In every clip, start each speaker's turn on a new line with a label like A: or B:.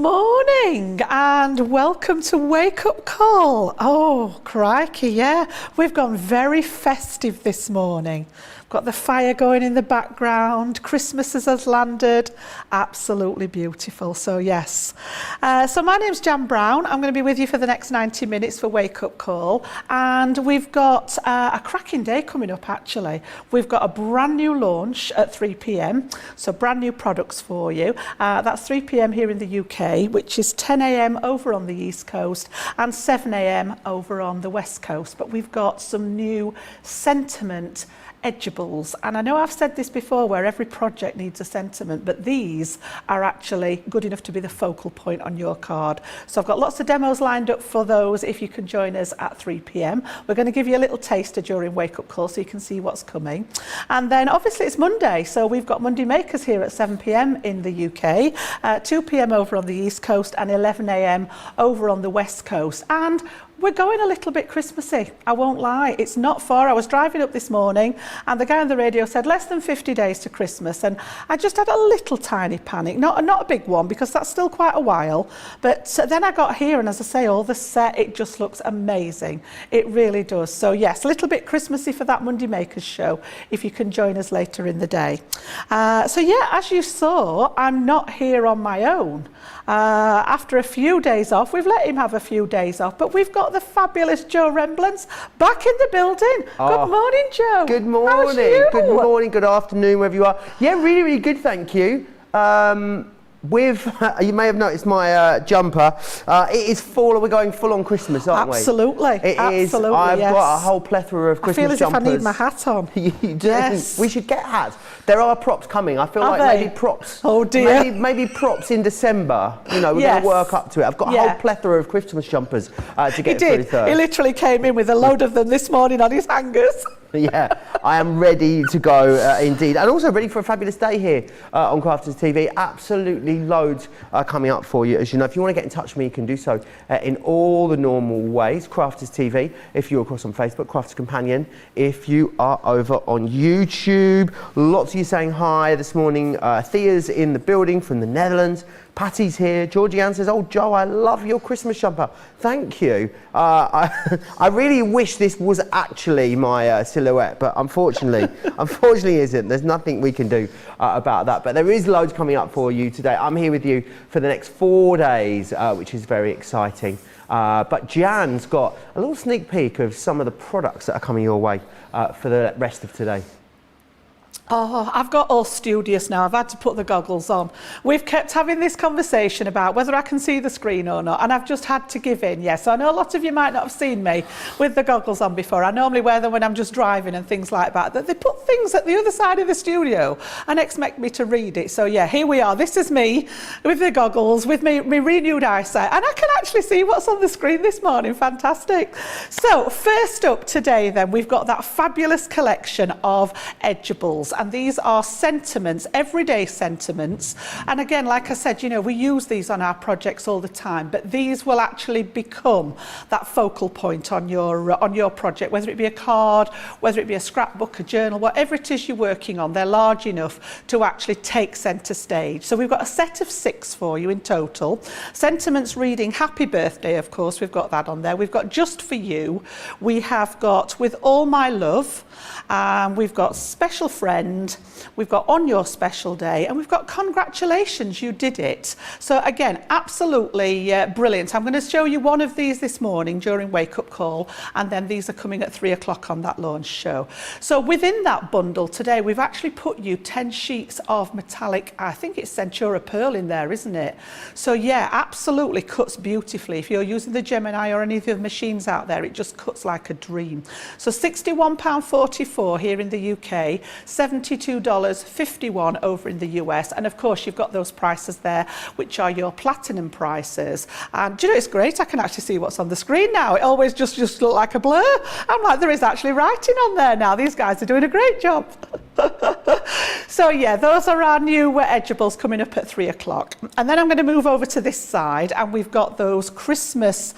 A: morning and welcome to Wake Up Call. Oh, crikey, yeah. We've gone very festive this morning. Got the fire going in the background. Christmas has landed. Absolutely beautiful. So yes. So my name's Jan Brown. I'm going to be with you for the next 90 minutes for Wake Up Call. And we've got a cracking day coming up, actually. We've got a brand new launch at 3 p.m. So brand new products for you. That's 3 p.m. here in the UK, which is 10 a.m. over on the East Coast and 7 a.m. over on the West Coast. But we've got some new sentiment Edgeables, and I know I've said this before where every project needs a sentiment, but these are actually good enough to be the focal point on your card. So I've got lots of demos lined up for those if you can join us at 3 p.m. We're going to give you a little taster during Wake Up Call so you can see what's coming. And then obviously it's Monday, so we've got Monday Makers here at 7 p.m. in the UK, 2 p.m. over on the East Coast and 11 a.m. over on the West Coast. And we're going a little bit Christmassy, I won't lie. It's not far. I was driving up this morning and the guy on the radio said less than 50 days to Christmas, and I just had a little tiny panic, not a big one because that's still quite a while, but then I got here and as I say, all the set, it just looks amazing. It really does. So yes, a little bit Christmassy for that Monday Makers show if you can join us later in the day. So yeah, as you saw, I'm not here on my own. After a few days off, we've let him have a few days off, but we've got the fabulous Joe Remblance back in the building. Good morning, Joe.
B: Good morning. Good morning, good afternoon, wherever you are. Yeah, really, really good, thank you. You may have noticed my jumper. It is fall. We're going full on Christmas, aren't we?
A: Absolutely.
B: It is. I've got a whole plethora of Christmas jumpers.
A: I feel as if I need my hat on.
B: You do.
A: Yes.
B: We should get hats. There are props coming. I feel like maybe props.
A: Oh dear.
B: Maybe props in December. You know, we're going to work up to it. I've got a whole plethora of Christmas jumpers to get through first.
A: He literally came in with a load of them this morning on his hangers.
B: Yeah, I am ready to go indeed, and also ready for a fabulous day here on Crafters TV. Absolutely loads coming up for you. As you know, if you want to get in touch with me, you can do so in all the normal ways. Crafters TV, if you're across on Facebook, Crafters Companion. If you are over on YouTube, lots of you saying hi this morning. Thea's in the building from the Netherlands. Patty's here. Georgie Ann says, "Oh, Joe, I love your Christmas jumper." Thank you. I really wish this was actually my silhouette, but unfortunately isn't. There's nothing we can do about that. But there is loads coming up for you today. I'm here with you for the next 4 days, which is very exciting. But Jan's got a little sneak peek of some of the products that are coming your way for the rest of today.
A: Oh, I've got all studious now. I've had to put the goggles on. We've kept having this conversation about whether I can see the screen or not, and I've just had to give in. Yes, I know a lot of you might not have seen me with the goggles on before. I normally wear them when I'm just driving and things like that. That they put things at the other side of the studio and expect me to read it. So yeah, here we are. This is me with the goggles, with me renewed eyesight, and I can actually see what's on the screen this morning. Fantastic. So first up today then, we've got that fabulous collection of Edgeables. And these are sentiments, everyday sentiments. And again, like I said, you know, we use these on our projects all the time, but these will actually become that focal point on your project, whether it be a card, whether it be a scrapbook, a journal, whatever it is you're working on. They're large enough to actually take centre stage. So we've got a set of 6 for you in total. Sentiments reading Happy Birthday, of course, we've got that on there. We've got Just For You. We have got With All My Love. We've got Special Friend, we've got On Your Special Day, and we've got Congratulations, You Did It. So again, absolutely brilliant. I'm going to show you one of these this morning during Wake Up Call, and then these are coming at 3 o'clock on that launch show. So within that bundle today, we've actually put you 10 sheets of metallic, I think it's Centura Pearl in there, isn't it? So yeah, absolutely cuts beautifully. If you're using the Gemini or any of the machines out there, it just cuts like a dream. So £61.44 here in the UK, $72.51 over in the US, and of course you've got those prices there which are your platinum prices. And do you know, it's great, I can actually see what's on the screen now. It always just looked like a blur. I'm like, there is actually writing on there now. These guys are doing a great job. So yeah, those are our new Edgeables coming up at 3 o'clock. And then I'm going to move over to this side, and we've got those Christmas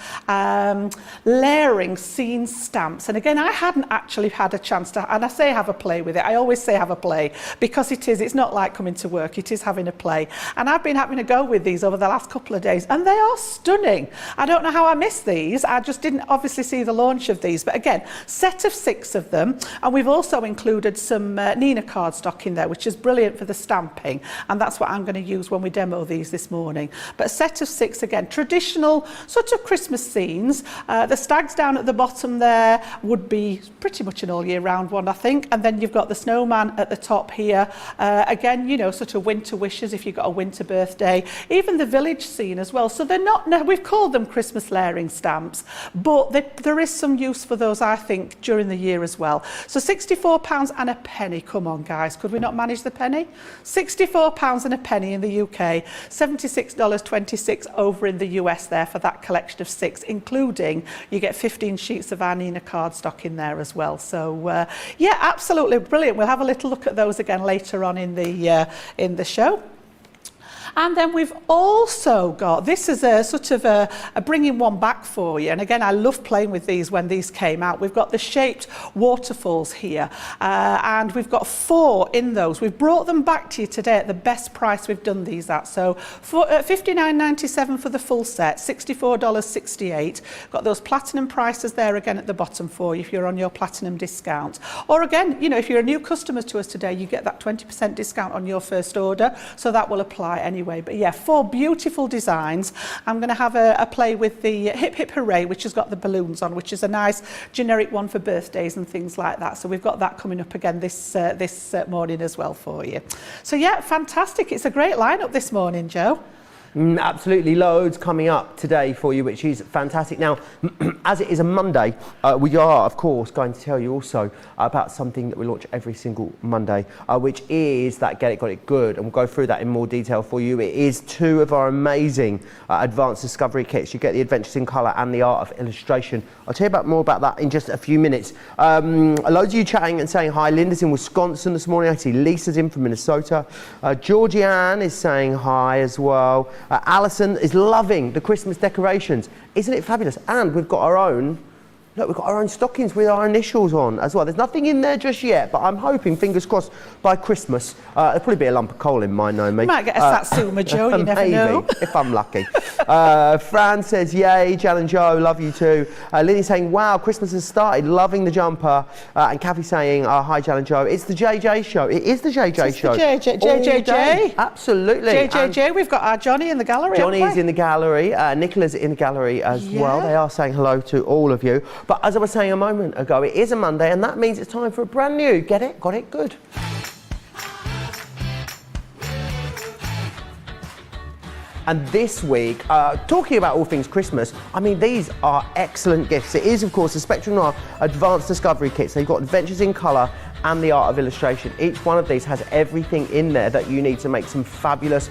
A: layering scene stamps. And again, I hadn't actually had a chance to, and I say have a play with it. I always say have a play, because it's not like coming to work, it is having a play. And I've been having a go with these over the last couple of days, and they are stunning. I don't know how I missed these. I just didn't obviously see the launch of these. But again, set of 6 of them. And we've also included some Nina cardstock in there, which is brilliant for the stamping, and that's what I'm going to use when we demo these this morning. But a set of 6, again, traditional sort of Christmas scenes. The stags down at the bottom there would be pretty much an all year round one, I think, and then you've got the snowman at the top here. Again, you know, sort of winter wishes if you've got a winter birthday, even the village scene as well. So they're not, we've called them Christmas layering stamps, but there is some use for those, I think, during the year as well. So £64 and a penny. Come on, guys, could we not manage the penny? £64 and a penny in the UK, $76.26 over in the US there for that collection of 6, including you get 15 sheets of our Nina cardstock in there as well. So yeah, absolutely brilliant. We'll have a little look at those again later on in the show. And then we've also got, this is a sort of a bringing one back for you. And again, I love playing with these when these came out. We've got the shaped waterfalls here, and we've got 4 in those. We've brought them back to you today at the best price we've done these at. So for $59.97 for the full set, $64.68. Got those platinum prices there again at the bottom for you if you're on your platinum discount. Or again, you know, if you're a new customer to us today, you get that 20% discount on your first order. So that will apply anyway. But yeah, 4 beautiful designs. I'm going to have a play with the Hip Hip Hooray, which has got the balloons on, which is a nice generic one for birthdays and things like that. So we've got that coming up again this morning as well for you. So yeah, fantastic. It's a great lineup this morning, Joe.
B: Absolutely, loads coming up today for you, which is fantastic. Now, as it is a Monday, we are, of course, going to tell you also about something that we launch every single Monday, which is that Get It, Got It Good, and we'll go through that in more detail for you. It is 2 of our amazing advanced discovery kits. You get the Adventures in Colour and the Art of Illustration. I'll tell you more about that in just a few minutes. Loads of you chatting and saying hi. Linda's in Wisconsin this morning. I see Lisa's in from Minnesota. Georgie Ann is saying hi as well. Alison is loving the Christmas decorations. Isn't it fabulous? And we've got our own, look, we've got our own stockings with our initials on as well. There's nothing in there just yet, but I'm hoping, fingers crossed, by Christmas, there'll probably be a lump of coal in mine, knowing me.
A: You might get a Satsuma, Joe, you never know.
B: If I'm lucky. Fran says, yay, Jan and Joe, love you too. Lily saying, wow, Christmas has started, loving the jumper. And Kathy saying, hi, Jan and Joe. It's the JJ show. It is the JJ show.
A: JJJ.
B: Absolutely.
A: JJJ, we've got our Johnny in the gallery.
B: Johnny's in the gallery. Nicola's in the gallery as well. They are saying hello to all of you. But as I was saying a moment ago, it is a Monday, and that means it's time for a brand new Get It, Got It Good. And this week, talking about all things Christmas, I mean, these are excellent gifts. It is, of course, the Spectrum Noir Advanced Discovery Kits. They've got Adventures in Colour and the Art of Illustration. Each one of these has everything in there that you need to make some fabulous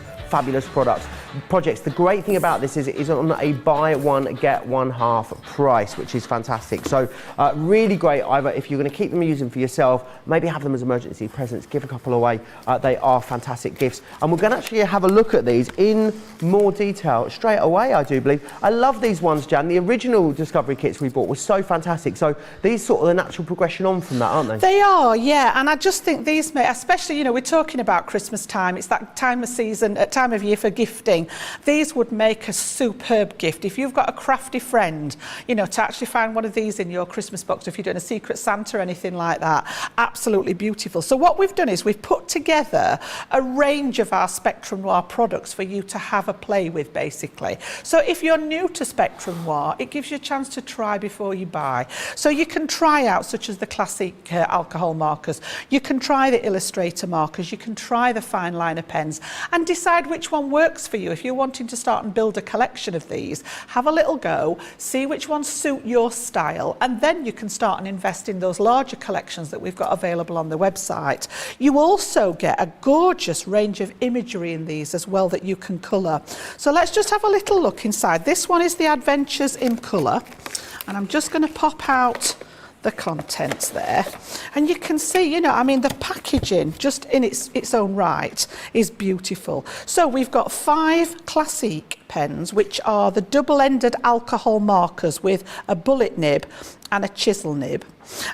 B: projects. The great thing about this is it is on a buy one get one half price, which is fantastic. So really great. Either if you're going to keep them using for yourself, maybe have them as emergency presents, give a couple away. They are fantastic gifts, and we're going to actually have a look at these in more detail straight away, I do believe. I love these ones, Jan. The original Discovery kits we bought were so fantastic. So these sort of the natural progression on from that, aren't they?
A: They are, yeah. And I just think these may, especially, you know, we're talking about Christmas time. It's that time of season, time of year for gifting. These would make a superb gift. If you've got a crafty friend, you know, to actually find one of these in your Christmas box, if you're doing a Secret Santa or anything like that, absolutely beautiful. So what we've done is we've put together a range of our Spectrum Noir products for you to have a play with, basically. So if you're new to Spectrum Noir, it gives you a chance to try before you buy. So you can try out such as the classic alcohol markers, you can try the Illustrator markers, you can try the fine liner pens and decide which one works for you. If you're wanting to start and build a collection of these, have a little go, see which ones suit your style, and then you can start and invest in those larger collections that we've got available on the website. You also get a gorgeous range of imagery in these as well that you can colour. So let's just have a little look inside. This one is the Adventures in Colour, and I'm just going to pop out the contents there. And you can see, you know, I mean, the packaging just in its own right is beautiful. So we've got 5 Classique pens, which are the double-ended alcohol markers with a bullet nib and a chisel nib.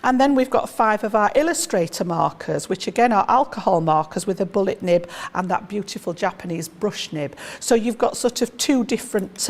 A: And then we've got 5 of our Illustrator markers, which again are alcohol markers with a bullet nib and that beautiful Japanese brush nib. So you've got sort of 2 different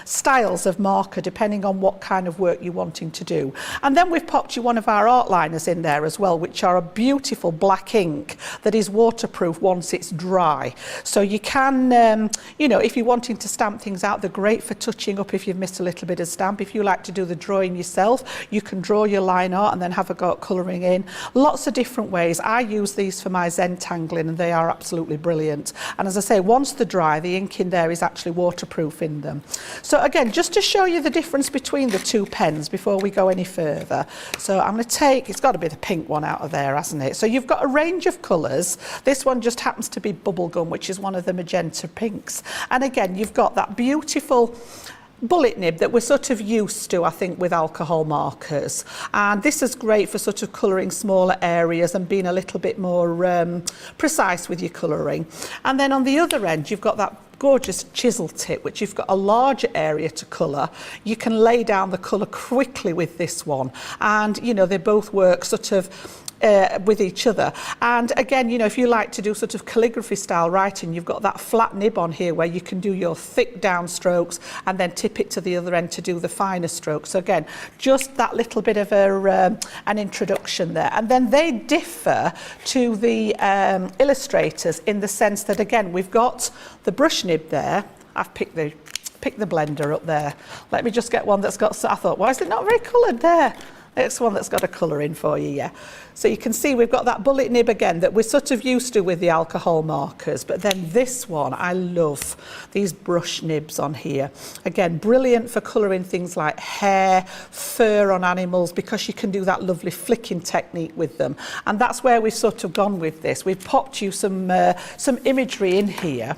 A: styles of marker depending on what kind of work you're wanting to do. And then we've popped you one of our art liners in there as well, which are a beautiful black ink that is waterproof once it's dry. So you can, you know, if you're wanting to stamp things out, they're great for touching up if you've missed a little bit of stamp. If you like to do the drawing yourself, you can draw your line art and then have a go at colouring in. Lots of different ways. I use these for my Zentangling and they are absolutely brilliant. And as I say, once they're dry, the ink in there is actually waterproof in them. So again, just to show you the difference between the 2 pens before we go any further. So I'm going to take, it's got to be the pink one out of there, hasn't it? So you've got a range of colours. This one just happens to be bubblegum, which is one of the magenta pinks. And again, you've got that beautiful bullet nib that we're sort of used to, I think, with alcohol markers. And this is great for sort of colouring smaller areas and being a little bit more precise with your colouring. And then on the other end, you've got that gorgeous chisel tip, which you've got a larger area to colour. You can lay down the colour quickly with this one. And, you know, they both work sort of with each other. And again, you know, if you like to do sort of calligraphy style writing, you've got that flat nib on here where you can do your thick down strokes and then tip it to the other end to do the finer strokes. So again, just that little bit of an introduction there. And then they differ to the illustrators in the sense that, again, we've got the brush nib there. I've picked the blender up there. Let me just get one that's got, I thought, why is it not very coloured there? It's one that's got a colour in for you, yeah. So you can see we've got that bullet nib again that we're sort of used to with the alcohol markers, but then this one, I love these brush nibs on here. Again, brilliant for colouring things like hair, fur on animals, because you can do that lovely flicking technique with them. And that's where we've sort of gone with this. We've popped you some imagery in here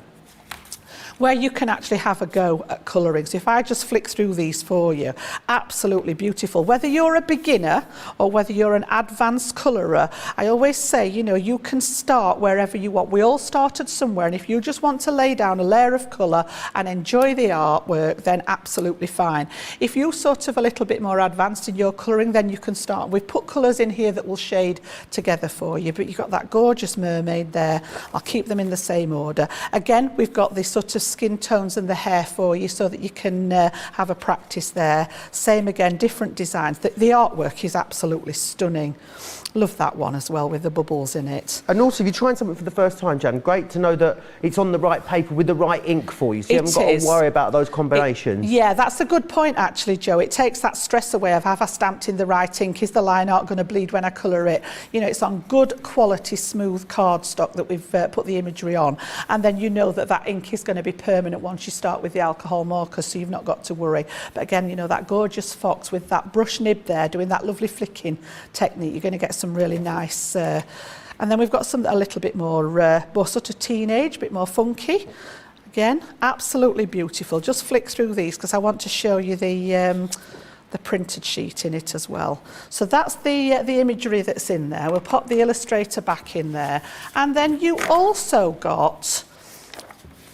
A: where you can actually have a go at colouring. So if I just flick through these for you, absolutely beautiful. Whether you're a beginner or whether you're an advanced colourer, I always say, you know, you can start wherever you want. We all started somewhere, and if you just want to lay down a layer of colour and enjoy the artwork, then absolutely fine. If you're sort of a little bit more advanced in your colouring, then you can start. We've put colours in here that will shade together for you, but you've got that gorgeous mermaid there. I'll keep them in the same order. Again, we've got this sort of skin tones and the hair for you so that you can have a practice there. Same again, different designs. The artwork is absolutely stunning. Love that one as well with the bubbles in it.
B: And also, if you're trying something for the first time, Jan, great to know that it's on the right paper with the right ink for you, so you haven't got to worry about those combinations.
A: Yeah, that's a good point actually, Joe. It takes that stress away of have I stamped in the right ink? Is the line art going to bleed when I colour it? You know, it's on good quality smooth cardstock that we've put the imagery on, and then you know that that ink is going to be permanent once you start with the alcohol markers, so you've not got to worry. But again, you know, that gorgeous fox with that brush nib there doing that lovely flicking technique, you're going to get some really nice, and then we've got some a little bit more sort of teenage, a bit more funky. Again, absolutely beautiful. Just flick through these because I want to show you the printed sheet in it as well. So that's the imagery that's in there. We'll pop the illustrator back in there, and then you also got,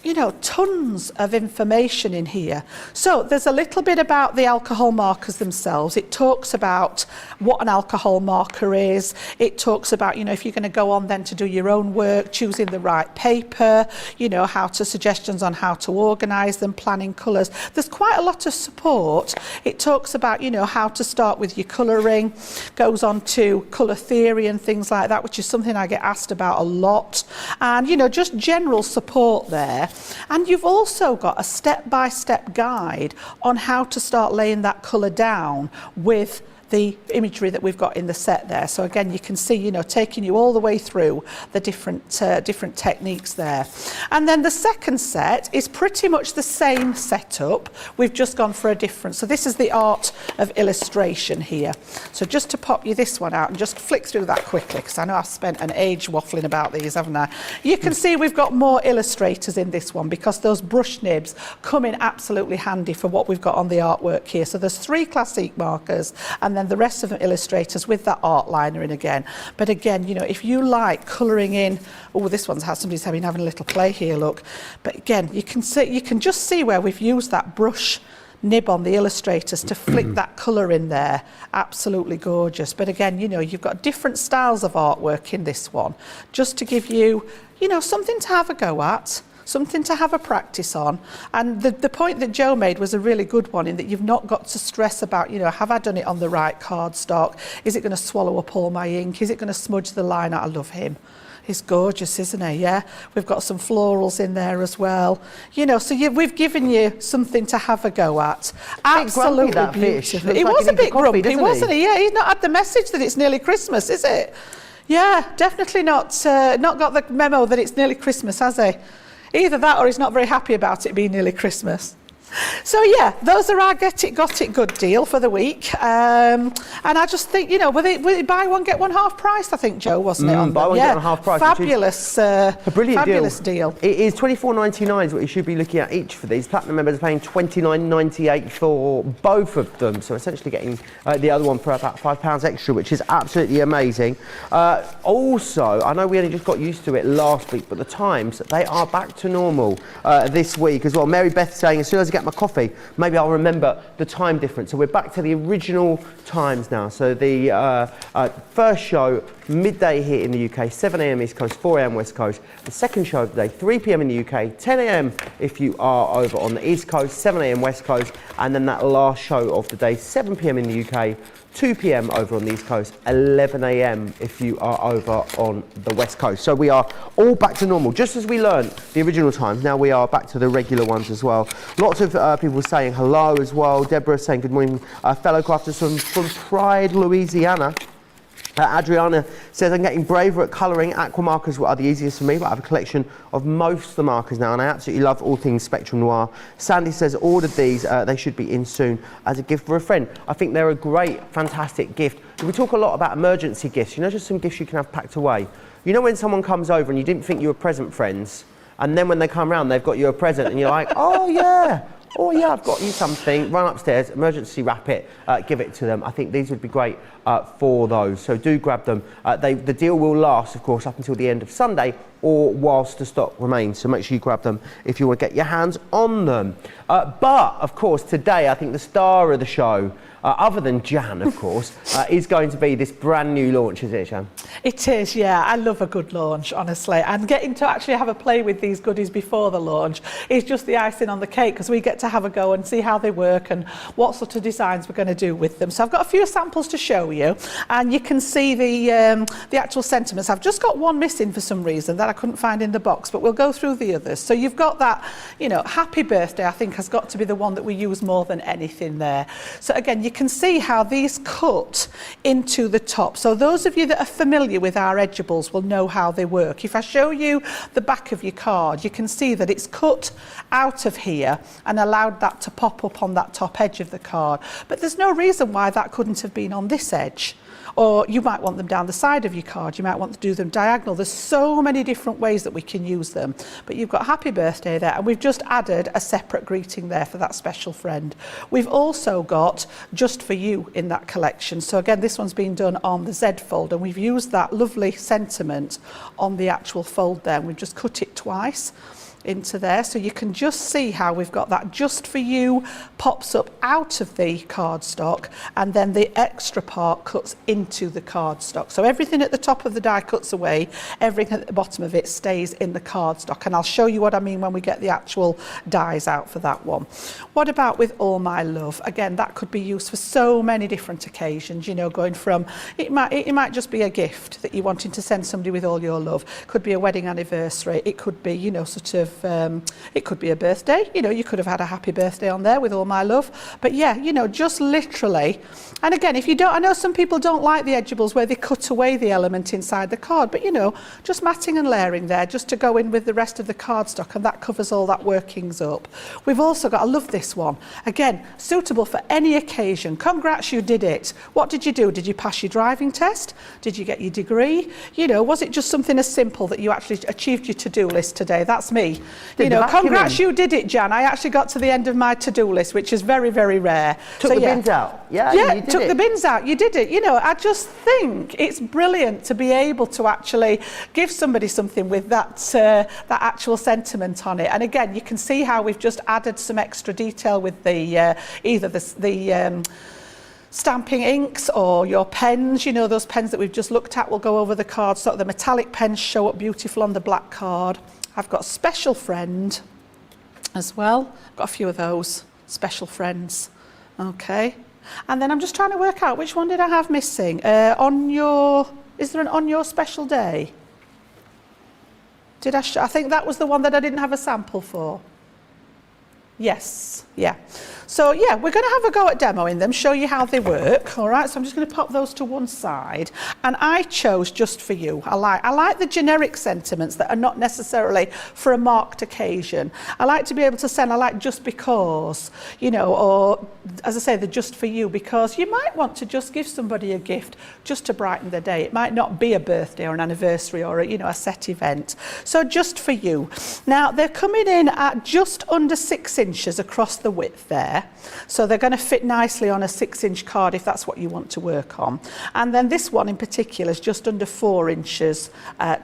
A: you know, tons of information in here. So there's a little bit about the alcohol markers themselves. It talks about what an alcohol marker is. It talks about, you know, if you're going to go on then to do your own work, choosing the right paper, you know, suggestions on how to organise them, planning colours. There's quite a lot of support. It talks about, you know, how to start with your colouring, goes on to colour theory and things like that, which is something I get asked about a lot. And, you know, just general support there. And you've also got a step-by-step guide on how to start laying that colour down with the imagery that we've got in the set there. So again, you can see, you know, taking you all the way through the different techniques there. And then the second set is pretty much the same setup. We've just gone for a different. So this is the art of illustration here. So just to pop you this one out and just flick through that quickly, because I know I've spent an age waffling about these, haven't I? You can see we've got more illustrators in this one because those brush nibs come in absolutely handy for what we've got on the artwork here. So there's 3 Classique markers and then the rest of them illustrators with that art liner in again. But again, you know, if you like colouring in, oh, this one's somebody's having a little play here, look. But again, you can just see where we've used that brush nib on the illustrators to flick that colour in there. Absolutely gorgeous. But again, you know, you've got different styles of artwork in this one, just to give you, you know, something to have a go at, something to have a practice on. And the point that Joe made was a really good one, in that you've not got to stress about, you know, have I done it on the right cardstock? Is it going to swallow up all my ink? Is it going to smudge the line out? I love him. He's gorgeous, isn't he? Yeah. We've got some florals in there as well. You know, so we've given you something to have a go at. Absolutely beautiful. He was a bit grumpy, wasn't he? Yeah, he's not had the message that it's nearly Christmas, is it? Yeah, definitely not got the memo that it's nearly Christmas, has he? Either that or he's not very happy about it being nearly Christmas. So yeah, those are our Get It Got It Good deal for the week. And I just think, you know, will it buy one get one half price, I think, Joe, wasn't it? On
B: buy one get one half price.
A: Fabulous,
B: a brilliant
A: fabulous deal.
B: It is $24.99 is what you should be looking at each for these. Platinum members are paying $29.98 for both of them, so essentially getting the other one for about £5 extra, which is absolutely amazing. Also, I know we only just got used to it last week, but the times, they are back to normal this week as well. Mary Beth saying, as soon as I get my coffee, maybe I'll remember the time difference. So we're back to the original times now. So the first show, midday here in the UK, 7 a.m. East Coast, 4 a.m. West Coast. The second show of the day, 3 p.m. in the UK, 10 a.m. if you are over on the East Coast, 7 a.m. West Coast. And then that last show of the day, 7 p.m. in the UK, 2 p.m. over on the East Coast, 11 a.m. if you are over on the West Coast. So we are all back to normal. Just as we learned the original times, now we are back to the regular ones as well. Lots of people saying hello as well. Deborah saying good morning, fellow crafters from Pride, Louisiana. Adriana says, I'm getting braver at colouring. Aqua markers are the easiest for me, but I have a collection of most of the markers now, and I absolutely love all things Spectrum Noir. Sandy says, ordered these. They should be in soon as a gift for a friend. I think they're a great, fantastic gift. We talk a lot about emergency gifts, you know, just some gifts you can have packed away. You know when someone comes over and you didn't think you were present friends, and then when they come round, they've got you a present, and you're like, oh yeah, I've got you something. Run upstairs, emergency wrap it, give it to them. I think these would be great for those. So do grab them. The deal will last, of course, up until the end of Sunday or whilst the stock remains. So make sure you grab them if you want to get your hands on them. But, of course, today I think the star of the show, other than Jan, of course, is going to be this brand new launch, is it, Jan?
A: It is, yeah. I love a good launch, honestly. And getting to actually have a play with these goodies before the launch is just the icing on the cake, because we get to have a go and see how they work and what sort of designs we're going to do with them. So I've got a few samples to show you, and you can see the actual sentiments. I've just got one missing for some reason that I couldn't find in the box, but we'll go through the others. So you've got that, you know, happy birthday, I think, has got to be the one that we use more than anything there. So again, you can see how these cut into the top. So those of you that are familiar with our Edgeables will know how they work. If I show you the back of your card, you can see that it's cut out of here and allowed that to pop up on that top edge of the card. But there's no reason why that couldn't have been on this edge. Or you might want them down the side of your card. You might want to do them diagonal. There's so many different ways that we can use them. But you've got happy birthday there, and we've just added a separate greeting there for that special friend. We've also got just for you in that collection. So again, this one's been done on the Z fold, and we've used that lovely sentiment on the actual fold there. And we've just cut it twice into there, so you can just see how we've got that just for you pops up out of the cardstock, and then the extra part cuts into the cardstock. So everything at the top of the die cuts away, everything at the bottom of it stays in the cardstock, and I'll show you what I mean when we get the actual dies out for that one. What about with All My Love? Again, that could be used for so many different occasions, you know, going from it might just be a gift that you're wanting to send somebody with all your love. Could be a wedding anniversary, it could be, you know, sort of it could be a birthday, you know, you could have had a happy birthday on there with All My Love. But yeah, you know, just literally. And again, if you don't, I know some people don't like the Edgeables where they cut away the element inside the card, but you know, just matting and layering there just to go in with the rest of the cardstock, and that covers all that workings up. We've also got, I love this one, again, suitable for any occasion. Congrats, you did it. What did you do? Did you pass your driving test? Did you get your degree? You know, was it just something as simple that you actually achieved your to-do list today? That's me. me.
B: Did the vacuuming.
A: Congrats, you did it, Jan. I actually got to the end of my to-do list, which is very, very rare.
B: Took the bins out. Yeah, you did
A: took
B: it.
A: the bins out. You did it. I just think it's brilliant to be able to actually give somebody something with that actual sentiment on it. And again, you can see how we've just added some extra detail with the either the stamping inks or your pens, those pens that we've just looked at will go over the card, so the metallic pens show up beautiful on the black card. I've got Special Friend as well, got a few of those special friends. Okay, and then I'm just trying to work out which one did I have missing. Is there an on your special day? I think that was the one that I didn't have a sample for. Yes, yeah. So yeah, we're going to have a go at demoing them, show you how they work. All right, so I'm just going to pop those to one side. And I chose Just For You. I like the generic sentiments that are not necessarily for a marked occasion. I like to be able to send, I like Just Because, or as I say, the Just For You, because you might want to just give somebody a gift just to brighten their day. It might not be a birthday or an anniversary or a set event. So Just For You. Now they're coming in at just under 6 inches across the width there. So they're going to fit nicely on a 6-inch card if that's what you want to work on. And then this one in particular is just under 4 inches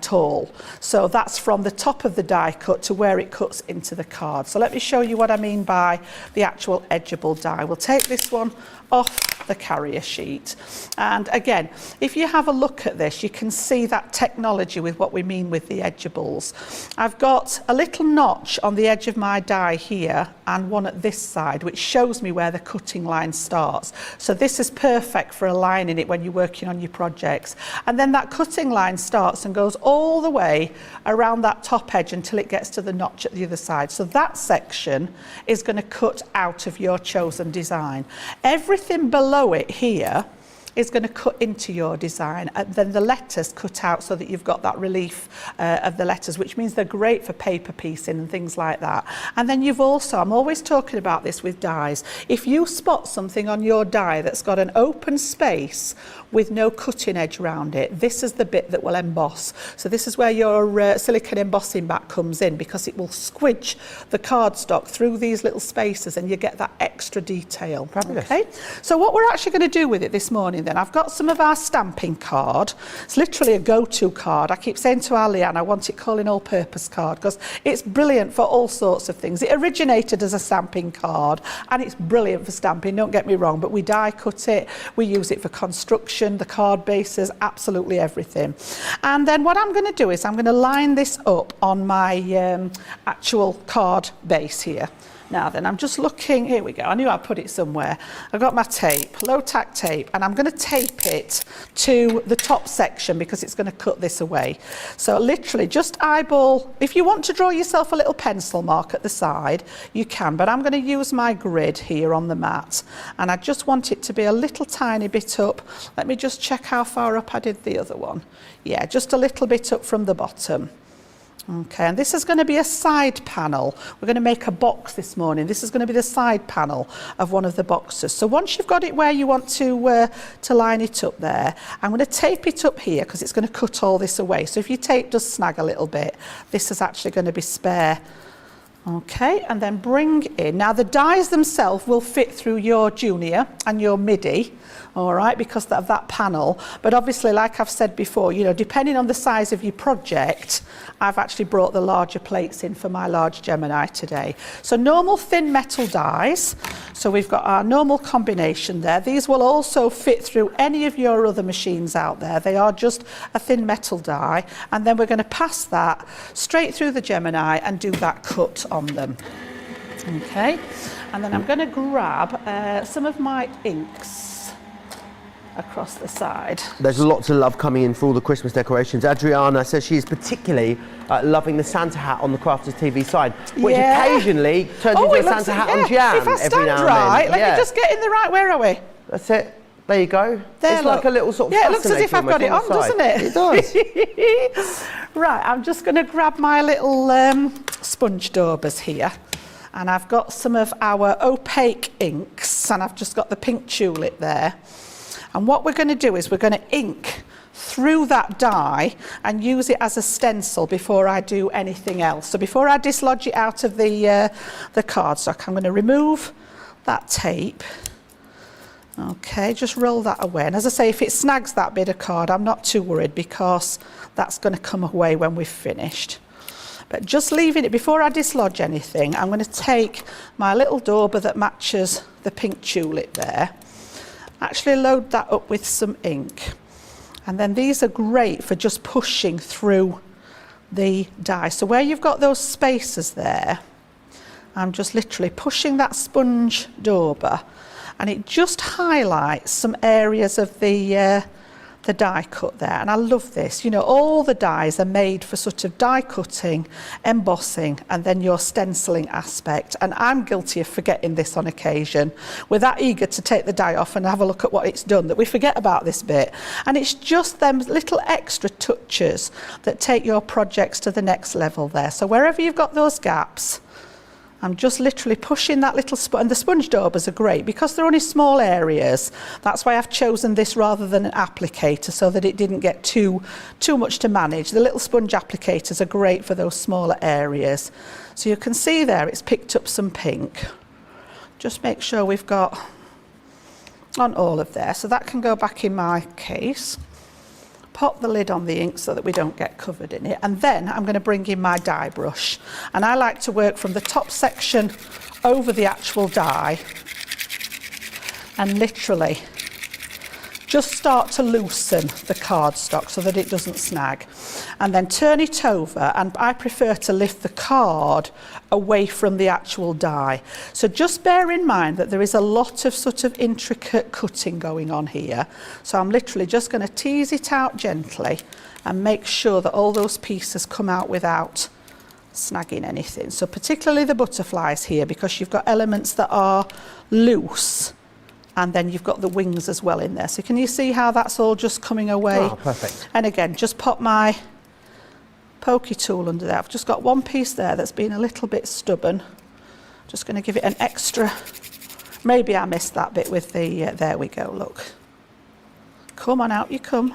A: tall. So that's from the top of the die cut to where it cuts into the card. So let me show you what I mean by the actual edgeable die. We'll take this one off the carrier sheet. And again, if you have a look at this, you can see that technology with what we mean with the edgeables. I've got a little notch on the edge of my die here and one at this side, which shows me where the cutting line starts. So this is perfect for aligning it when you're working on your projects. And then that cutting line starts and goes all the way around that top edge until it gets to the notch at the other side. So that section is going to cut out of your chosen design. Everything below it here is going to cut into your design, and then the letters cut out so that you've got that relief of the letters, which means they're great for paper piecing and things like that. And then you've also, I'm always talking about this with dies, if you spot something on your die that's got an open space with no cutting edge around it, this is the bit that will emboss. So this is where your silicone embossing back comes in, because it will squidge the cardstock through these little spaces and you get that extra detail.
B: Fabulous.
A: Okay, so what we're actually going to do with it this morning then, I've got some of our stamping card. It's literally a go-to card. I keep saying to our Leanne, I want it called an all-purpose card because it's brilliant for all sorts of things. It originated as a stamping card and it's brilliant for stamping, don't get me wrong, but we die cut it, we use it for construction, the card bases, absolutely everything. And then what I'm going to do is I'm going to line this up on my actual card base here. Now then, I'm just looking, here we go, I knew I'd put it somewhere. I've got my tape, low tack tape, and I'm going to tape it to the top section because it's going to cut this away. So literally just eyeball, if you want to draw yourself a little pencil mark at the side, you can, but I'm going to use my grid here on the mat, and I just want it to be a little tiny bit up. Let me just check how far up I did the other one. Yeah, just a little bit up from the bottom. Okay, and this is going to be a side panel. We're going to make a box this morning. This is going to be the side panel of one of the boxes. So once you've got it where you want to line it up there, I'm going to tape it up here because it's going to cut all this away. So if your tape does snag a little bit, this is actually going to be spare. Okay, and then bring in, now the dies themselves will fit through your junior and your midi, all right, because of that panel. But obviously, like I've said before, depending on the size of your project, I've actually brought the larger plates in for my large Gemini today. So normal thin metal dies. So we've got our normal combination there. These will also fit through any of your other machines out there. They are just a thin metal die. And then we're going to pass that straight through the Gemini and do that cut on them. Okay, and then I'm going to grab some of my inks across the side.
B: There's lots of love coming in for all the Christmas decorations. Adriana says she is particularly loving the Santa hat on the Crafters TV side, which occasionally turns into a Santa hat on jam.
A: If I stand right, let me just get in the right, where are we?
B: That's it. There you go.
A: There,
B: it's like a little sort of
A: it looks as if I've got it on, doesn't it?
B: It does.
A: Right, I'm just going to grab my little sponge daubers here. And I've got some of our opaque inks, and I've just got the pink tulip there. And what we're going to do is we're going to ink through that die and use it as a stencil before I do anything else. So before I dislodge it out of the cardstock, I'm going to remove that tape. Okay, just roll that away. And as I say, if it snags that bit of card, I'm not too worried because that's going to come away when we've finished. But just leaving it, before I dislodge anything, I'm going to take my little dauber that matches the pink tulip there, actually load that up with some ink. And then these are great for just pushing through the die. So where you've got those spaces there, I'm just literally pushing that sponge dauber, and it just highlights some areas of the die cut there. And I love this. You know, all the dies are made for sort of die cutting, embossing, and then your stenciling aspect. And I'm guilty of forgetting this on occasion. We're that eager to take the die off and have a look at what it's done that we forget about this bit. And it's just them little extra touches that take your projects to the next level there. So wherever you've got those gaps, I'm just literally pushing that little sponge, and the sponge daubers are great because they're only small areas. That's why I've chosen this rather than an applicator, so that it didn't get too much to manage. The little sponge applicators are great for those smaller areas. So you can see there it's picked up some pink. Just make sure we've got on all of there. So that can go back in my case. Pop the lid on the ink so that we don't get covered in it, and then I'm going to bring in my die brush, and I like to work from the top section over the actual die and literally just start to loosen the cardstock so that it doesn't snag, and then turn it over, and I prefer to lift the card away from the actual die. So just bear in mind that there is a lot of sort of intricate cutting going on here. So I'm literally just going to tease it out gently and make sure that all those pieces come out without snagging anything. So particularly the butterflies here, because you've got elements that are loose, and then you've got the wings as well in there. So can you see how that's all just coming away?
B: Oh, perfect.
A: And again, just pop my pokey tool under there. I've just got one piece there that's been a little bit stubborn. Just going to give it an extra. Maybe I missed that bit with the, there we go, look. Come on, out you come.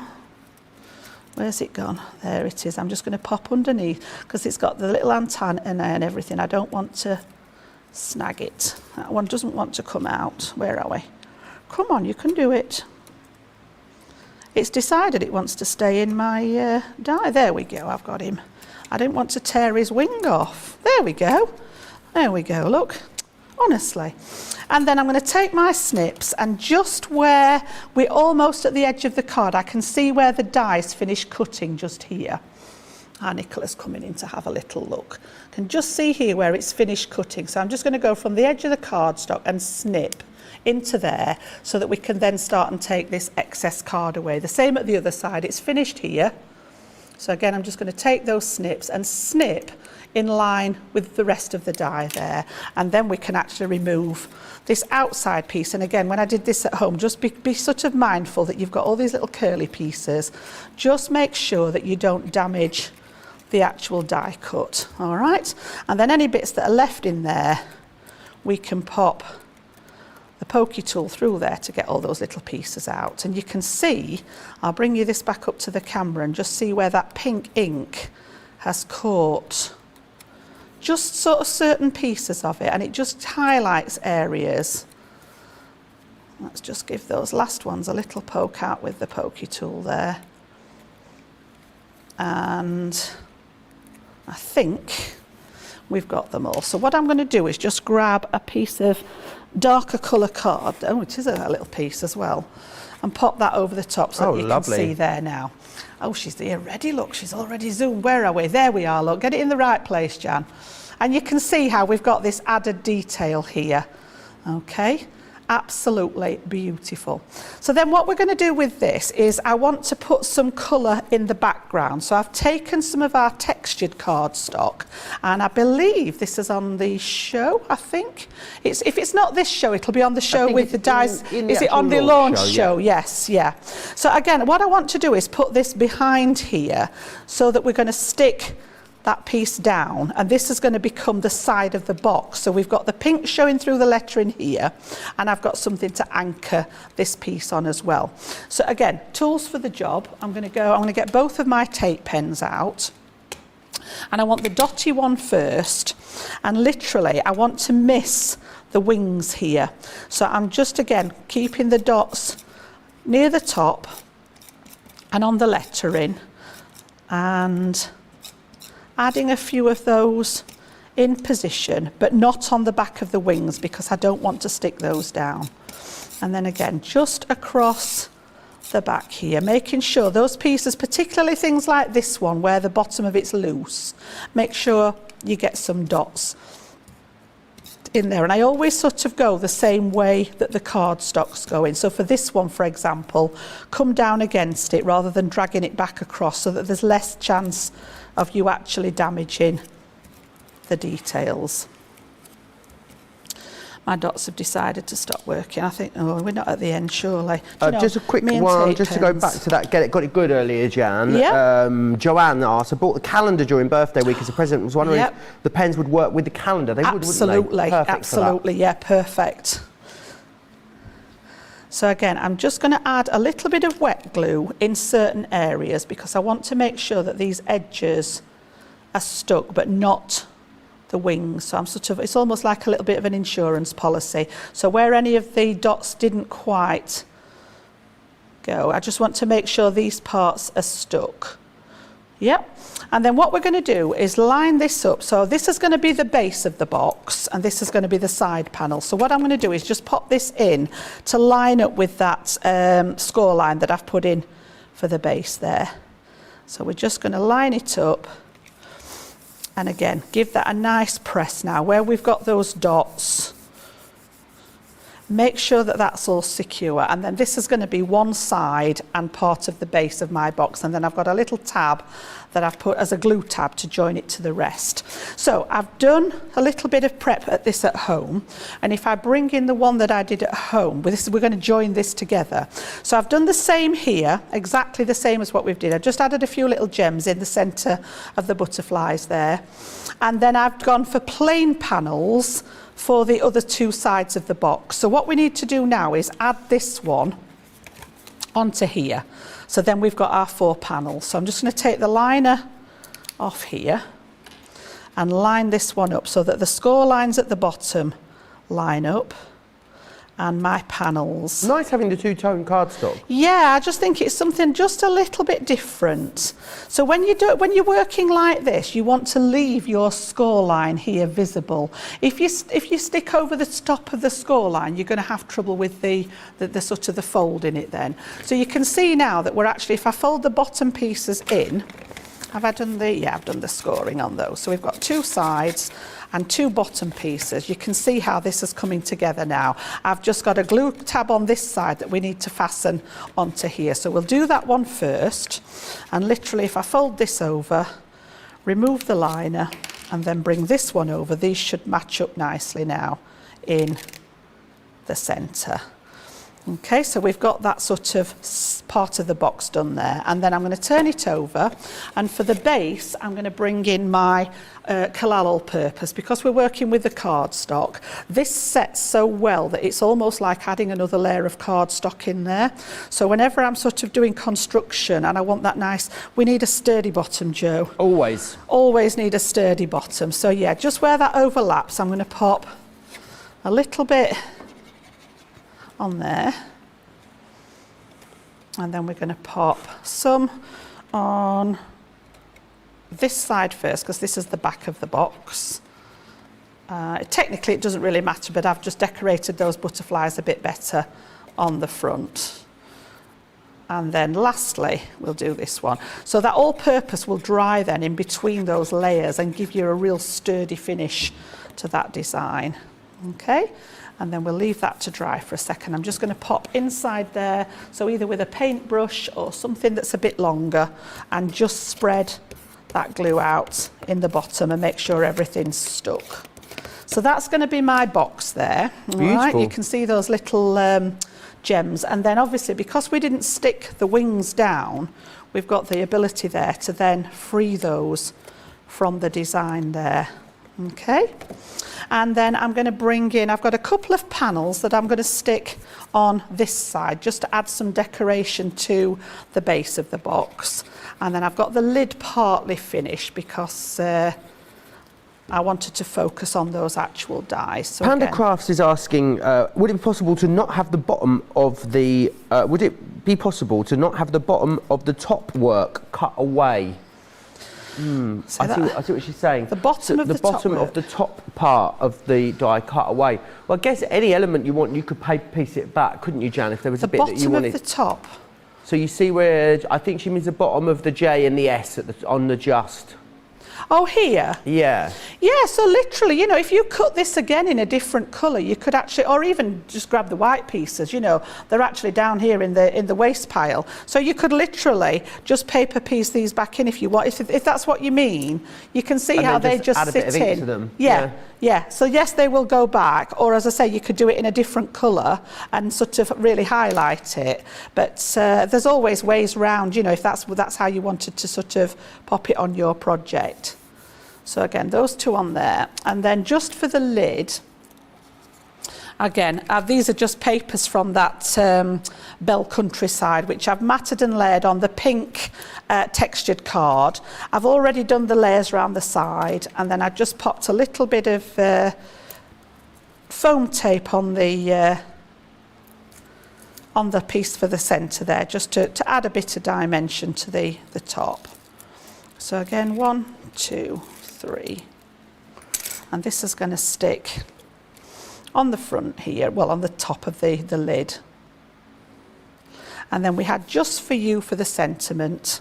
A: Where's it gone? There it is. I'm just going to pop underneath because it's got the little antenna and everything. I don't want to snag it. That one doesn't want to come out. Where are we? Come on, you can do it. It's decided it wants to stay in my die. There we go, I've got him. I didn't want to tear his wing off. There we go. There we go, look. Honestly. And then I'm going to take my snips, and just where we're almost at the edge of the card, I can see where the die's finished cutting just here. Nicola's coming in to have a little look. Can just see here where it's finished cutting. So I'm just going to go from the edge of the cardstock and snip into there so that we can then start and take this excess card away. The same at the other side. It's finished here. So again, I'm just going to take those snips and snip in line with the rest of the die there, and then we can actually remove this outside piece. And again, when I did this at home, just be sort of mindful that you've got all these little curly pieces. Just make sure that you don't damage the actual die cut. All right, and then any bits that are left in there, we can pop the pokey tool through there to get all those little pieces out. And you can see, I'll bring you this back up to the camera and just see where that pink ink has caught just sort of certain pieces of it, and it just highlights areas. Let's just give those last ones a little poke out with the pokey tool there. And I think we've got them all. So what I'm going to do is just grab a piece of darker colour card. Oh, it is a little piece as well. And pop that over the top so that you
B: lovely.
A: can see there now. Oh, she's here ready, look, she's already zoomed. Where are we? There we are, look, get it in the right place, Jan. And you can see how we've got this added detail here. Okay, absolutely beautiful. So then what we're going to do with this is I want to put some colour in the background. So I've taken some of our textured cardstock, and I believe this is on the show, I think. If it's not this show, it'll be on the show with the dies. Is it on the launch show?
B: Yeah.
A: Yes, yeah. So again, what I want to do is put this behind here so that we're going to stick that piece down, and this is going to become the side of the box. So we've got the pink showing through the lettering here, and I've got something to anchor this piece on as well. So again, tools for the job. I'm going to get both of my tape pens out, and I want the dotty one first, and literally I want to miss the wings here. So I'm just again keeping the dots near the top and on the lettering, and adding a few of those in position, but not on the back of the wings because I don't want to stick those down. And then again, just across the back here, making sure those pieces, particularly things like this one where the bottom of it's loose, make sure you get some dots in there. And I always sort of go the same way that the cardstock's going. So for this one, for example, come down against it rather than dragging it back across, so that there's less chance of you actually damaging the details. My dots have decided to stop working. I think, oh, we're not at the end, surely.
B: Just a quick one, just to go back to that, got it good earlier, Jan.
A: Yeah.
B: Joanne asked, I bought the calendar during birthday week as a present. Was wondering if the pens would work with the calendar. They would, wouldn't they? Perfect.
A: Absolutely, yeah, perfect. So again, I'm just going to add a little bit of wet glue in certain areas because I want to make sure that these edges are stuck, but not the wings. So I'm it's almost like a little bit of an insurance policy. So where any of the dots didn't quite go, I just want to make sure these parts are stuck. Yep. And then what we're going to do is line this up. So this is going to be the base of the box, and this is going to be the side panel. So what I'm going to do is just pop this in to line up with that score line that I've put in for the base there. So we're just going to line it up, and again, give that a nice press now. Where we've got those dots, make sure that that's all secure. And then this is going to be one side and part of the base of my box. And then I've got a little tab that I've put as a glue tab to join it to the rest. So I've done a little bit of prep at this at home. And if I bring in the one that I did at home, we're going to join this together. So I've done the same here, exactly the same as what we've did. I just added a few little gems in the center of the butterflies there. And then I've gone for plain panels for the other two sides of the box. So what we need to do now is add this one onto here. So then we've got our 4 panels. So I'm just going to take the liner off here and line this one up so that the score lines at the bottom line up and my panels.
B: Nice having the two-tone cardstock.
A: Yeah, I just think it's something just a little bit different. So when you're working like this, you want to leave your score line here visible. If you stick over the top of the score line, you're going to have trouble with the sort of the fold in it then. So you can see now that we're actually, if I fold the bottom pieces in, I've done the scoring on those. So we've got 2 sides and 2 bottom pieces. You can see how this is coming together now. I've just got a glue tab on this side that we need to fasten onto here. So we'll do that one first. And literally, if I fold this over, remove the liner, and then bring this one over, these should match up nicely now in the center. Okay, so we've got that sort of part of the box done there, and then I'm going to turn it over, and for the base I'm going to bring in my collal all-purpose. Because we're working with the cardstock, this sets so well that it's almost like adding another layer of cardstock in there. So whenever I'm sort of doing construction and I want that nice, we need a sturdy bottom, Joe. Always need a sturdy bottom. So yeah, just where that overlaps, I'm going to pop a little bit on there, and then we're going to pop some on this side first because this is the back of the box. Technically it doesn't really matter, but I've just decorated those butterflies a bit better on the front. And then lastly we'll do this one, so that all-purpose will dry then in between those layers and give you a real sturdy finish to that design. Okay, and then we'll leave that to dry for a second. I'm just going to pop inside there, so either with a paintbrush or something that's a bit longer, and just spread that glue out in the bottom and make sure everything's stuck. So that's going to be my box there. All right, you can see those little gems, and then obviously because we didn't stick the wings down, we've got the ability there to then free those from the design there. Okay, and then I'm going to bring in, I've got a couple of panels that I'm going to stick on this side just to add some decoration to the base of the box. And then I've got the lid partly finished because I wanted to focus on those actual dies. So
B: Panda
A: again,
B: Crafts is asking, would it be possible to not have the bottom of the, would it be possible to not have the bottom of the top work cut away? I see what she's saying.
A: The bottom of the top
B: bottom
A: work.
B: of the top part of the die cut away. Well, I guess any element you want, you could paper piece it back, couldn't you, Jan? If there was a bit that you wanted.
A: The bottom of the top.
B: So you see where I think she means the bottom of the J and the S at the, on the just.
A: Oh, here?
B: Yeah.
A: Yeah, so literally, you know, if you cut this again in a different colour, you could actually, or even just grab the white pieces, you know, they're actually down here in the waste pile. So you could literally just paper piece these back in if you want. If that's what you mean, you can see
B: And
A: how
B: then
A: they just
B: add a
A: sit
B: bit of ink
A: in.
B: to them.
A: Yeah, yeah. So yes, they will go back, or as I say, you could do it in a different colour and sort of really highlight it. But there's always ways round, you know, if that's how you wanted to sort of pop it on your project. So again, those two on there. And then just for the lid, again, these are just papers from that Bell Countryside, which I've matted and layered on the pink textured card. I've already done the layers around the side, and then I just popped a little bit of foam tape on the piece for the centre there, just to add a bit of dimension to the top. So again, 1, 2, 3, and this is going to stick on the front here, well, on the top of the lid. And then we had Just For You for the sentiment,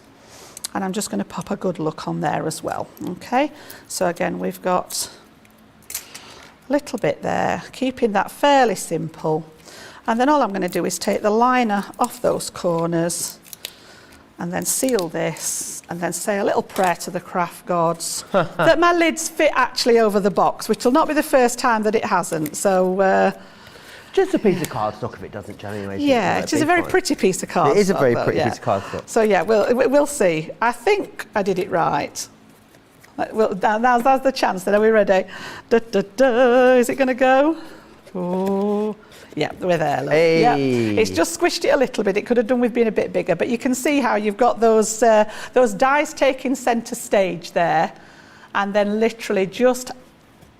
A: and I'm just going to pop a good look on there as well. Okay, so again, we've got a little bit there, keeping that fairly simple. And then all I'm going to do is take the liner off those corners and then seal this, and then say a little prayer to the craft gods that my lids fit actually over the box, which will not be the first time that it hasn't. So
B: just a piece of cardstock if it doesn't, Jan, anyway.
A: Yeah, it is a very pretty piece of cardstock.
B: It is a very pretty piece of cardstock.
A: So yeah, we'll see. I think I did it right. Well, now's the chance. Then are we ready? Da, da, da. Is it going to go? Oh. Yeah, we're there. Look.
B: Hey.
A: Yeah. It's just squished it a little bit. It could have done with being a bit bigger, but you can see how you've got those dies taking centre stage there, and then literally just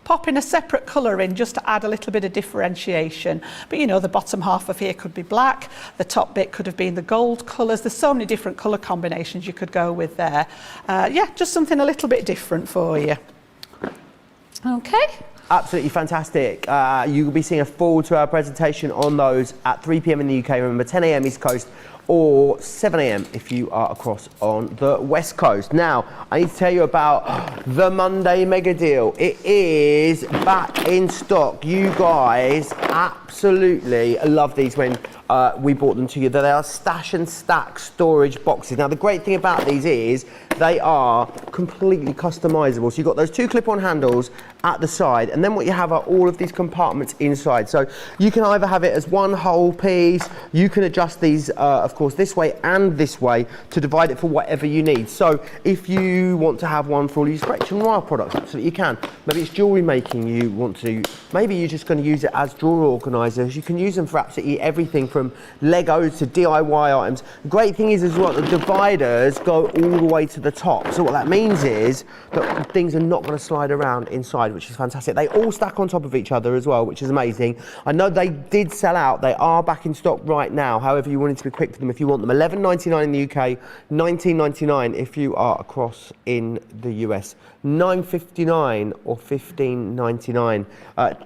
A: popping a separate colour in just to add a little bit of differentiation. But you know, the bottom half of here could be black, the top bit could have been the gold colours. There's so many different colour combinations you could go with there. Yeah, just something a little bit different for you. Okay.
B: Absolutely fantastic. You will be seeing a forward to our presentation on those at 3 p.m. in the UK. Remember, 10 a.m. East Coast or 7 a.m. if you are across on the West Coast. Now, I need to tell you about the Monday Mega Deal. It is back in stock. You guys absolutely love these when we brought them to you. They are stash and stack storage boxes. Now, the great thing about these is they are completely customizable. So you've got those two clip-on handles at the side, and then what you have are all of these compartments inside. So you can either have it as one whole piece, you can adjust these, of course, this way and this way to divide it for whatever you need. So if you want to have one for all your stretch and noir products, absolutely you can. Maybe it's jewellery making you want to, maybe you're just going to use it as drawer organisers. You can use them for absolutely everything from Legos to DIY items. The great thing is as well, the dividers go all the way to the top. So what that means is that things are not going to slide around inside, which is fantastic. They all stack on top of each other as well, which is amazing. I know they did sell out. They are back in stock right now. However, you wanted to be quick for them if you want them. $11.99 in the UK, $19.99 if you are across in the US. $9.59 or $15.99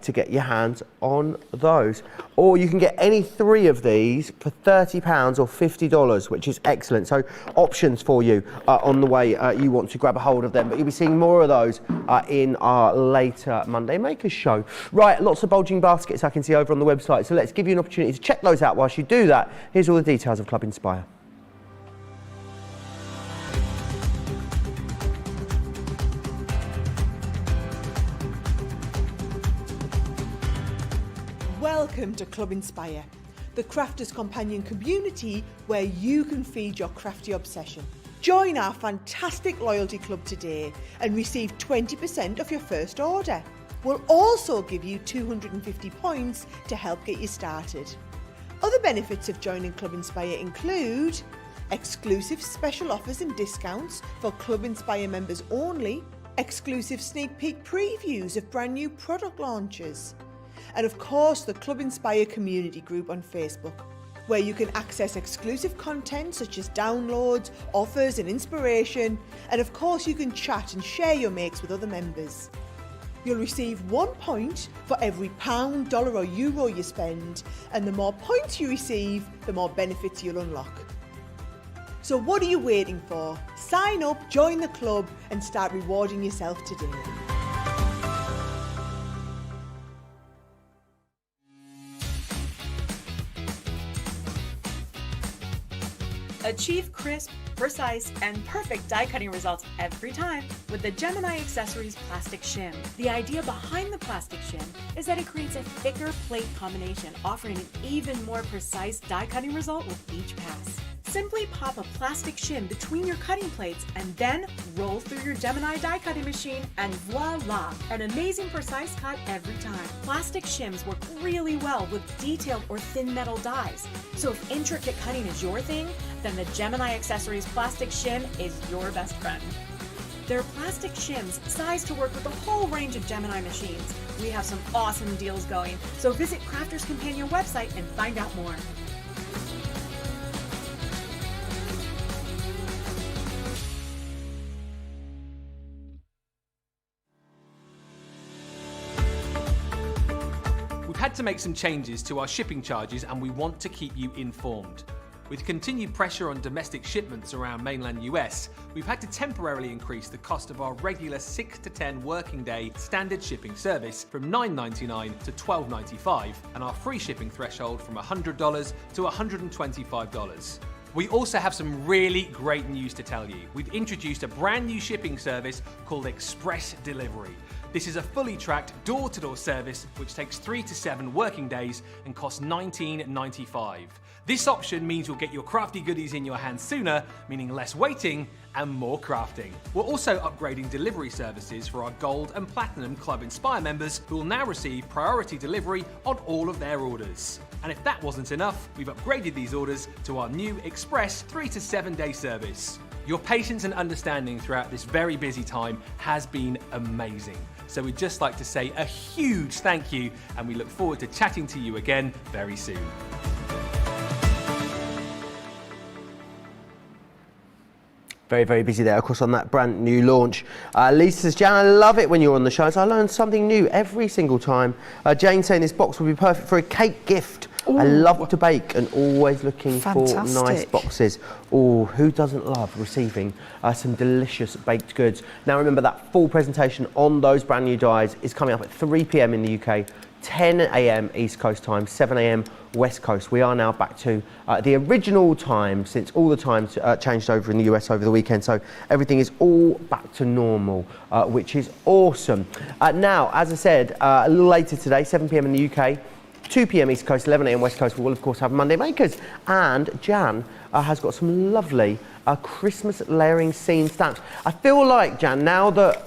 B: to get your hands on those. Or you can get any three of these for £30 or $50, which is excellent. So options for you on the way you want to grab a hold of them. But you'll be seeing more of those in our later Monday Makers show. Right, lots of bulging baskets I can see over on the website. So let's give you an opportunity to check those out. Whilst you do that, here's all the details of Club Inspire.
C: Welcome to Club Inspire, the crafters' companion community where you can feed your crafty obsession. Join our fantastic loyalty club today and receive 20% off your first order. We'll also give you 250 points to help get you started. Other benefits of joining Club Inspire include exclusive special offers and discounts for Club Inspire members only, exclusive sneak peek previews of brand new product launches, and of course the Club Inspire community group on Facebook, where you can access exclusive content such as downloads, offers and inspiration, and of course you can chat and share your makes with other members. You'll receive 1 point for every pound, dollar or euro you spend, and the more points you receive, the more benefits you'll unlock. So what are you waiting for? Sign up, join the club and start rewarding yourself today.
D: Achieve crisp, precise, and perfect die cutting results every time with the Gemini Accessories Plastic Shim. The idea behind the plastic shim is that it creates a thicker plate combination, offering an even more precise die cutting result with each pass. Simply pop a plastic shim between your cutting plates and then roll through your Gemini die cutting machine and voila! An amazing precise cut every time. Plastic shims work really well with detailed or thin metal dies. So if intricate cutting is your thing, then the Gemini Accessories Plastic Shim is your best friend. There are plastic shims sized to work with a whole range of Gemini machines. We have some awesome deals going, so visit Crafter's Companion website and find out more.
E: We've had to make some changes to our shipping charges and we want to keep you informed. With continued pressure on domestic shipments around mainland US, we've had to temporarily increase the cost of our regular 6 to 10 working day standard shipping service from $9.99 to $12.95 and our free shipping threshold from $100 to $125. We also have some really great news to tell you. We've introduced a brand new shipping service called Express Delivery. This is a fully tracked door-to-door service which takes 3 to 7 working days and costs $19.95. This option means you'll get your crafty goodies in your hands sooner, meaning less waiting and more crafting. We're also upgrading delivery services for our Gold and Platinum Club Inspire members who will now receive priority delivery on all of their orders. And if that wasn't enough, we've upgraded these orders to our new Express 3 to 7 day service. Your patience and understanding throughout this very busy time has been amazing. So we'd just like to say a huge thank you and we look forward to chatting to you again very soon.
B: Very, very busy there, of course, on that brand new launch. Lisa says, Jan, I love it when you're on the show. So I learn something new every single time. Jane saying this box would be perfect for a cake gift. Ooh. I love to bake and always looking for nice boxes. Oh, who doesn't love receiving some delicious baked goods? Now remember that full presentation on those brand new dies is coming up at 3 p.m. in the UK, 10 a.m. East Coast time, 7 a.m. West Coast. We are now back to the original time since all the times changed over in the US over the weekend. So everything is all back to normal, which is awesome. Now, as I said, a little later today, 7 p.m. in the UK, 2 p.m. East Coast, 11 a.m. West Coast, we will of course have Monday Makers. And Jan has got some lovely Christmas layering scene stamps. I feel like, Jan, now that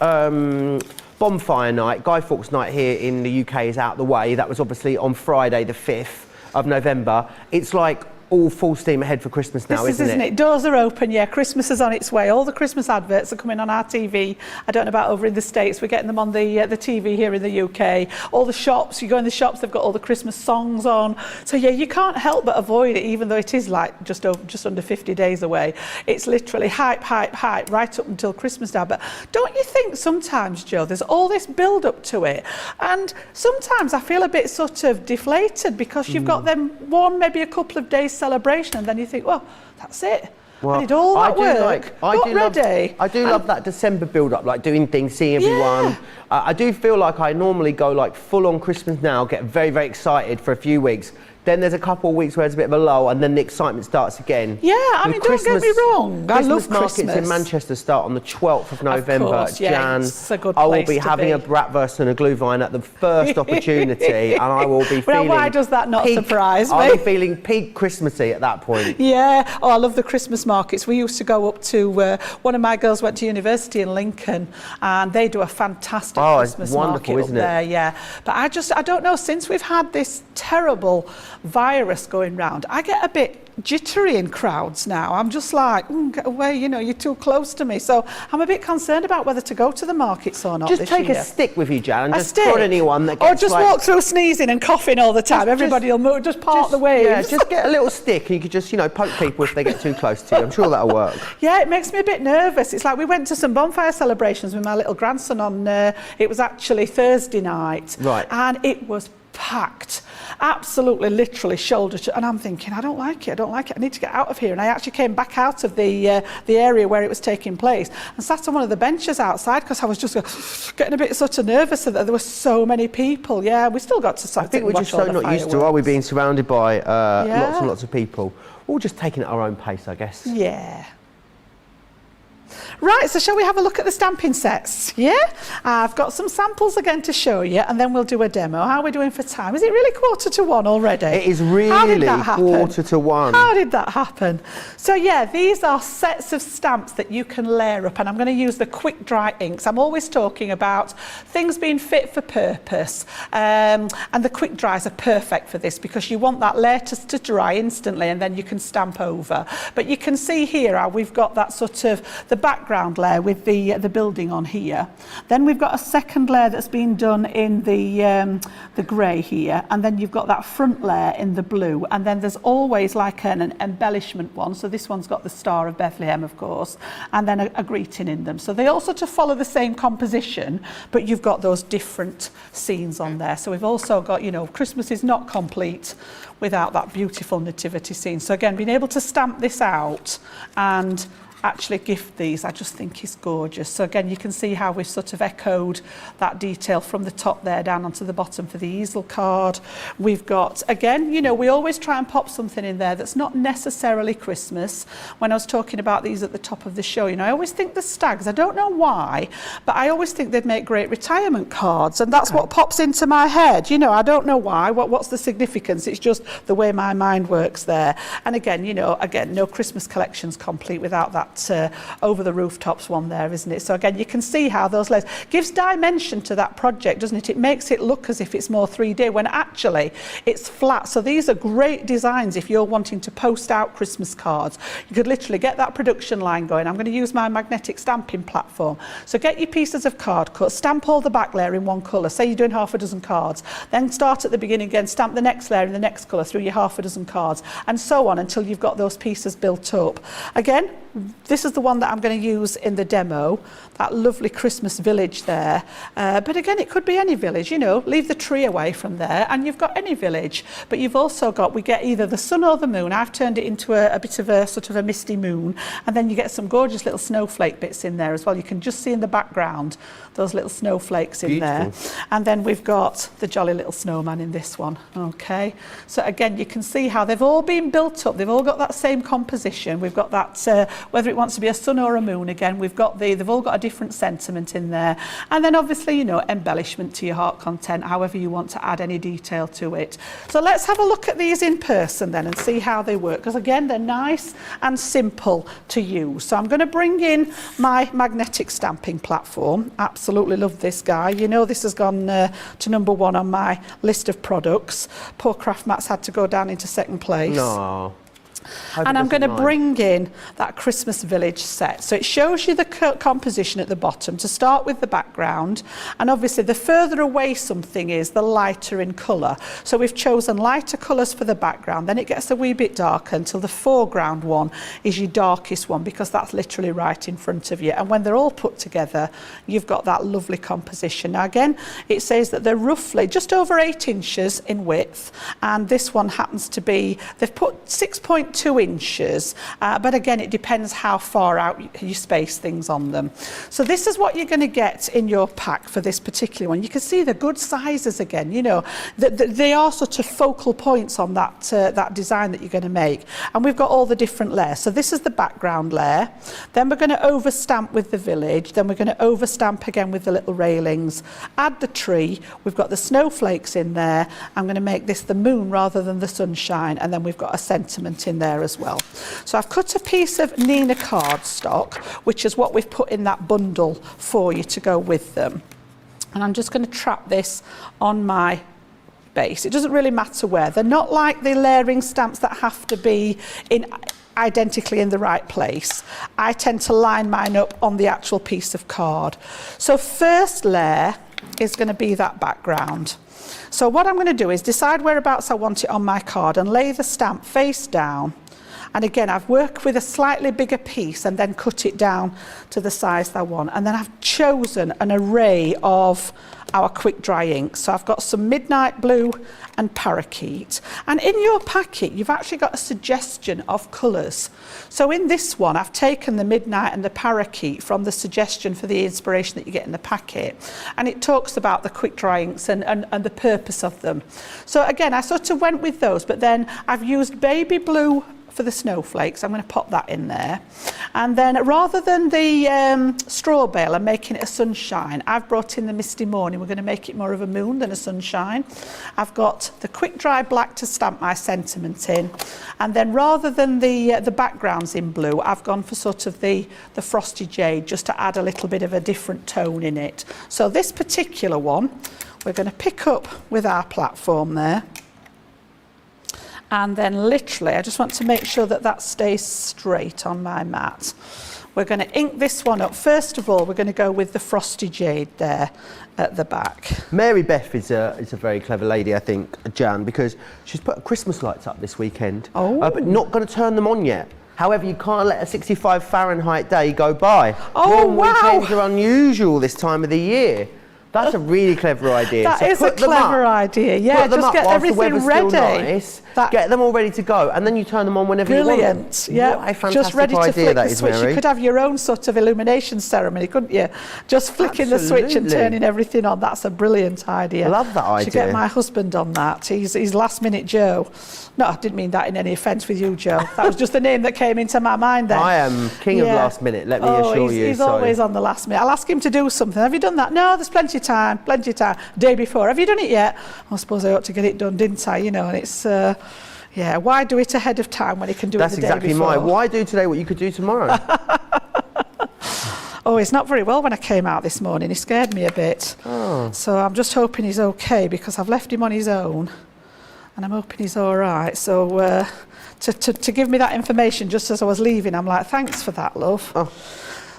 B: Bonfire Night, Guy Fawkes Night here in the UK is out the way, that was obviously on Friday the 5th of November, it's like all full steam ahead for Christmas now, isn't it?
A: Doors are open, yeah. Christmas is on its way. All the Christmas adverts are coming on our TV. I don't know about over in the States. We're getting them on the TV here in the UK. All the shops, you go in the shops, they've got all the Christmas songs on. So yeah, you can't help but avoid it, even though it is like just under 50 days away. It's literally hype, hype, hype, right up until Christmas now. But don't you think sometimes, Joe, there's all this build up to it, and sometimes I feel a bit sort of deflated because you've got them maybe a couple of days celebration, and then you think, well, that's it.
B: Well,
A: I did all that work.
B: I do love that December build-up, like doing things, seeing everyone. Yeah. I do feel like I normally go like full on Christmas now, get very, very excited for a few weeks, Then there's a couple of weeks where it's a bit of a lull, and then the excitement starts again.
A: Yeah, I mean, don't get me wrong. I love
B: markets
A: Christmas.
B: in Manchester start on the 12th of November.
A: Of course, yeah,
B: Jan,
A: it's a good
B: I will
A: place
B: be
A: to
B: having
A: be.
B: a bratwurst and a glühwein at the first opportunity, and I will be feeling.
A: Well, why does that not surprise me?
B: I'll be feeling peak Christmassy at that point.
A: Yeah. Oh, I love the Christmas markets. We used to go up to, one of my girls went to university in Lincoln, and they do a fantastic Christmas market up there. Yeah. But I don't know, since we've had this terrible virus going round, I get a bit jittery in crowds now. I'm just like, get away, you know, you're too close to me. So I'm a bit concerned about whether to go to the markets or not.
B: Just take
A: year.
B: a stick with you, Jan, and
A: A
B: just
A: stick?
B: prod anyone that gets
A: Or just
B: like,
A: walk through sneezing and coughing all the time. Everybody will move, just part the waves.
B: Yeah, just get a little stick and you could just, you know, poke people if they get too close to you. I'm sure that'll work.
A: Yeah, it makes me a bit nervous. It's like we went to some bonfire celebrations with my little grandson on, it was actually Thursday night.
B: Right.
A: And it was packed, absolutely, literally shoulder to, and I'm thinking, I don't like it, I need to get out of here. And I actually came back out of the area where it was taking place and sat on one of the benches outside because I was just getting a bit sort of nervous that there were so many people. Yeah, we still got to sit.
B: I think we're just so not used to, are we, being surrounded by lots and lots of people, all just taking it at our own pace, I guess.
A: Yeah. Right, so shall we have a look at the stamping sets? Yeah? I've got some samples again to show you, and then we'll do a demo. How are we doing for time? Is it really 1:45 already?
B: It is really 1:45.
A: How did that happen? So yeah, these are sets of stamps that you can layer up, and I'm going to use the quick dry inks. I'm always talking about things being fit for purpose, and the quick dries are perfect for this because you want that layer to dry instantly, and then you can stamp over. But you can see here how we've got that sort of the background layer with the building on here. Then we've got a second layer that's been done in the grey here, and then you've got that front layer in the blue, and then there's always like an embellishment one. So this one's got the Star of Bethlehem, of course, and then a greeting in them. So they all sort of follow the same composition, but you've got those different scenes on there. So we've also got, you know, Christmas is not complete without that beautiful nativity scene. So again, being able to stamp this out and actually gift these, I just think is gorgeous. So again, you can see how we've sort of echoed that detail from the top there down onto the bottom for the easel card. We've got, again, you know, we always try and pop something in there that's not necessarily Christmas. When I was talking about these at the top of the show, you know, I always think the stags, I don't know why, but I always think they'd make great retirement cards, and that's what pops into my head. You know, I don't know why, what's the significance? It's just the way my mind works there. And again, you know, no Christmas collection's complete without that over the rooftops one there, isn't it? So again, you can see how those layers gives dimension to that project, doesn't it? It makes it look as if it's more 3D when actually it's flat. So these are great designs if you're wanting to post out Christmas cards. You could literally get that production line going. I'm going to use my magnetic stamping platform. So get your pieces of card cut, stamp all the back layer in one colour. Say you're doing half a dozen cards, then start at the beginning again, stamp the next layer in the next colour through your half a dozen cards, and so on until you've got those pieces built up. Again, this is the one that I'm going to use in the demo, that lovely Christmas village there. But again, it could be any village, you know, leave the tree away from there and you've got any village. But you've also got, we get either the sun or the moon. I've turned it into a bit of a sort of a misty moon. And then you get some gorgeous little snowflake bits in there as well. You can just see in the background those little snowflakes in there. And then we've got the jolly little snowman in this one. Okay. So again, you can see how they've all been built up. They've all got that same composition. We've got that, whether it wants to be a sun or a moon, again, we've got they've all got a different sentiment in there. And then obviously, you know, embellishment to your heart content, however you want to add any detail to it. So let's have a look at these in person then and see how they work. Because again, they're nice and simple to use. So I'm going to bring in my magnetic stamping platform. Absolutely love this guy. You know, this has gone to number 1 on my list of products. Poor Craft Mats had to go down into second place.
B: No.
A: And I'm going to bring in that Christmas village set. So it shows you the composition at the bottom to start with the background. And obviously the further away something is, the lighter in colour. So we've chosen lighter colours for the background. Then it gets a wee bit darker until the foreground one is your darkest one, because that's literally right in front of you. And when they're all put together, you've got that lovely composition. Now again, it says that they're roughly just over 8 inches in width. And this one happens to be, they've put 6.2 2 inches, but again, it depends how far out you space things on them. So this is what you're going to get in your pack for this particular one. You can see the good sizes again, you know, they are sort of focal points on that, that design that you're going to make. And we've got all the different layers. So this is the background layer. Then we're going to overstamp with the village. Then we're going to overstamp again with the little railings. Add the tree. We've got the snowflakes in there. I'm going to make this the moon rather than the sunshine. And then we've got a sentiment in there as well. So I've cut a piece of Nina cardstock, which is what we've put in that bundle for you to go with them. And I'm just going to trap this on my base. It doesn't really matter where. They're not like the layering stamps that have to be identically in the right place. I tend to line mine up on the actual piece of card. So first layer is going to be that background. So what I'm going to do is decide whereabouts I want it on my card and lay the stamp face down. And again, I've worked with a slightly bigger piece and then cut it down to the size that I want. And then I've chosen an array of our quick dry ink. So I've got some midnight blue and parakeet. And in your packet, you've actually got a suggestion of colours. So in this one, I've taken the midnight and the parakeet from the suggestion for the inspiration that you get in the packet. And it talks about the quick dry inks and the purpose of them. So again, I sort of went with those, but then I've used baby blue for the snowflakes. I'm going to pop that in there. And then rather than the straw bale and making it a sunshine, I've brought in the misty morning. We're going to make it more of a moon than a sunshine. I've got the quick dry black to stamp my sentiment in. And then rather than the backgrounds in blue, I've gone for sort of the frosty jade just to add a little bit of a different tone in it. So this particular one, we're going to pick up with our platform there. And then literally, I just want to make sure that that stays straight on my mat. We're going to ink this one up. First of all, we're going to go with the frosty jade there at the back.
B: Mary Beth is a very clever lady, I think, Jan, because she's put Christmas lights up this weekend, but not going to turn them on yet. However, you can't let a 65 Fahrenheit day go by.
A: Oh,
B: Warm
A: wow.
B: weekends are unusual this time of the year. That's a really clever idea.
A: That
B: so
A: is a clever idea. Yeah, just get everything ready.
B: Nice, get them all ready to go, and then you turn them on whenever you want.
A: Brilliant. Yeah,
B: what a fantastic
A: just ready to
B: idea
A: flick
B: that
A: the
B: is,
A: switch.
B: Mary.
A: You could have your own sort of illumination ceremony, couldn't you? Just flicking the switch and turning everything on. That's a brilliant idea.
B: I love that idea.
A: Should get my husband on that. He's last minute Joe. No, I didn't mean that in any offence with you, Joe. That was just the name that came into my mind then.
B: I am king of last minute, let me assure you.
A: He's always on the last minute. I'll ask him to do something. Have you done that? No, there's plenty of time. Day before. Have you done it yet? I suppose I ought to get it done, didn't I? You know, and it's, yeah, why do it ahead of time when he can do it the day before? That's
B: exactly mine. Why do today what you could do tomorrow?
A: Oh, he's not very well when I came out this morning. He scared me a bit.
B: Oh.
A: So I'm just hoping he's okay because I've left him on his own and I'm hoping he's all right. So to give me that information just as I was leaving, I'm like, thanks for that, love.
B: Oh.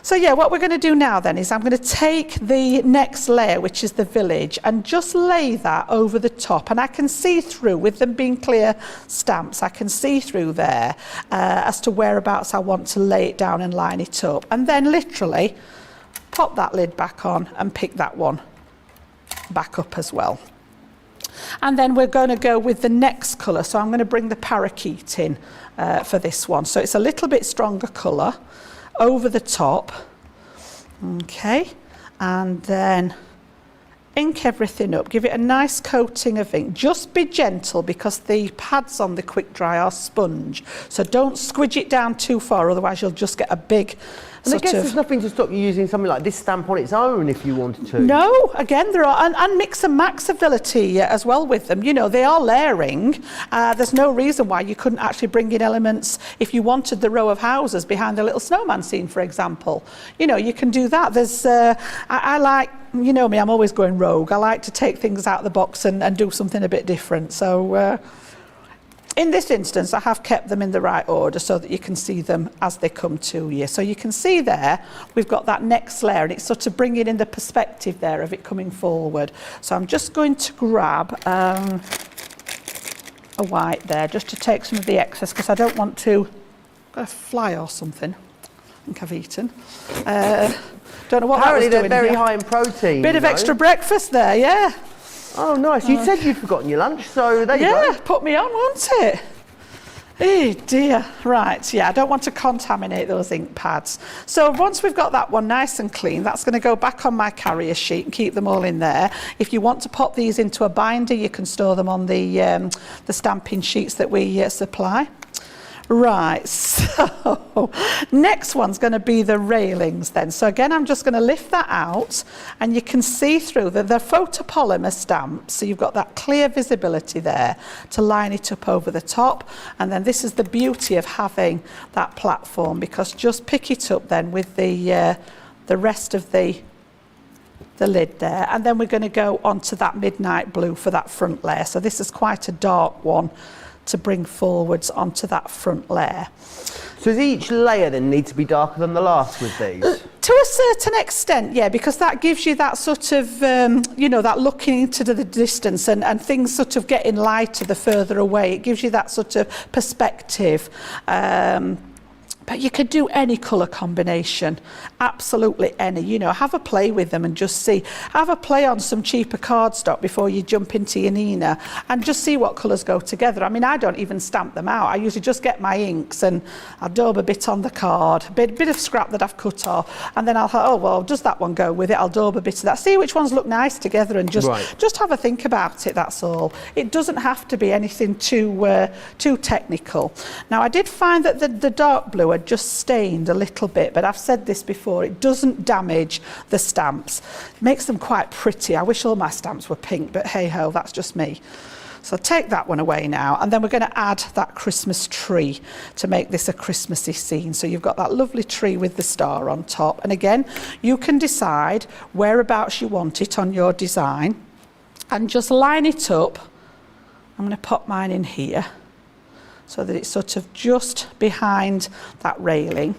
A: So yeah, what we're going to do now then is I'm going to take the next layer, which is the village, and just lay that over the top. And I can see through, with them being clear stamps, I can see through there as to whereabouts I want to lay it down and line it up. And then literally pop that lid back on and pick that one back up as well. And then we're going to go with the next colour. So I'm going to bring the parakeet in for this one. So it's a little bit stronger colour. Over the top, okay, and then ink everything up, give it a nice coating of ink. Just be gentle because the pads on the quick dry are sponge, so don't squidge it down too far, otherwise you'll just get a big
B: and I guess there's nothing to stop you using something like this stamp on its own if you wanted to.
A: No, again, there are, and mix and max ability as well with them. You know, they are layering. There's no reason why you couldn't actually bring in elements if you wanted the row of houses behind the little snowman scene, for example. You know, you can do that. There's, I like, you know me, I'm always going rogue. I like to take things out of the box and do something a bit different. So, in this instance, I have kept them in the right order so that you can see them as they come to you. So you can see there, we've got that next layer and it's sort of bringing in the perspective there of it coming forward. So I'm just going to grab a white there just to take some of the excess because I don't want to, got a fly or something. I think I've eaten. Don't know what
B: Apparently
A: that was doing
B: they're very
A: here.
B: high in protein.
A: Bit of extra breakfast there, yeah.
B: Oh, nice. You said you'd forgotten your lunch, so there you go.
A: Yeah, put me on, won't it? Oh dear, right, yeah, I don't want to contaminate those ink pads. So once we've got that one nice and clean, that's going to go back on my carrier sheet and keep them all in there. If you want to pop these into a binder, you can store them on the stamping sheets that we supply. Right, so next one's going to be the railings then. So again, I'm just going to lift that out and you can see through they're photopolymer stamps. So you've got that clear visibility there to line it up over the top. And then this is the beauty of having that platform, because just pick it up then with the rest of the lid there. And then we're going to go onto that midnight blue for that front layer. So this is quite a dark one to bring forwards onto that front layer.
B: So does each layer then need to be darker than the last with these?
A: To a certain extent, yeah, because that gives you that sort of, you know, that looking into the distance and things sort of getting lighter the further away. It gives you that sort of perspective. But you could do any colour combination, absolutely any. You know, have a play with them and just see. Have a play on some cheaper cardstock before you jump into your Nina and just see what colours go together. I mean, I don't even stamp them out. I usually just get my inks and I'll daub a bit on the card, a bit of scrap that I've cut off, and then I'll think, oh, well, does that one go with it? I'll daub a bit of that. See which ones look nice together and just have a think about it, that's all. It doesn't have to be anything too technical. Now, I did find that the dark blue had just stained a little bit, but I've said this before, it doesn't damage the stamps. It makes them quite pretty. I wish all my stamps were pink, but hey ho, that's just me. So take that one away now, and then we're going to add that Christmas tree to make this a Christmassy scene. So you've got that lovely tree with the star on top, and again, you can decide whereabouts you want it on your design and just line it up. I'm going to pop mine in here so that it's sort of just behind that railing.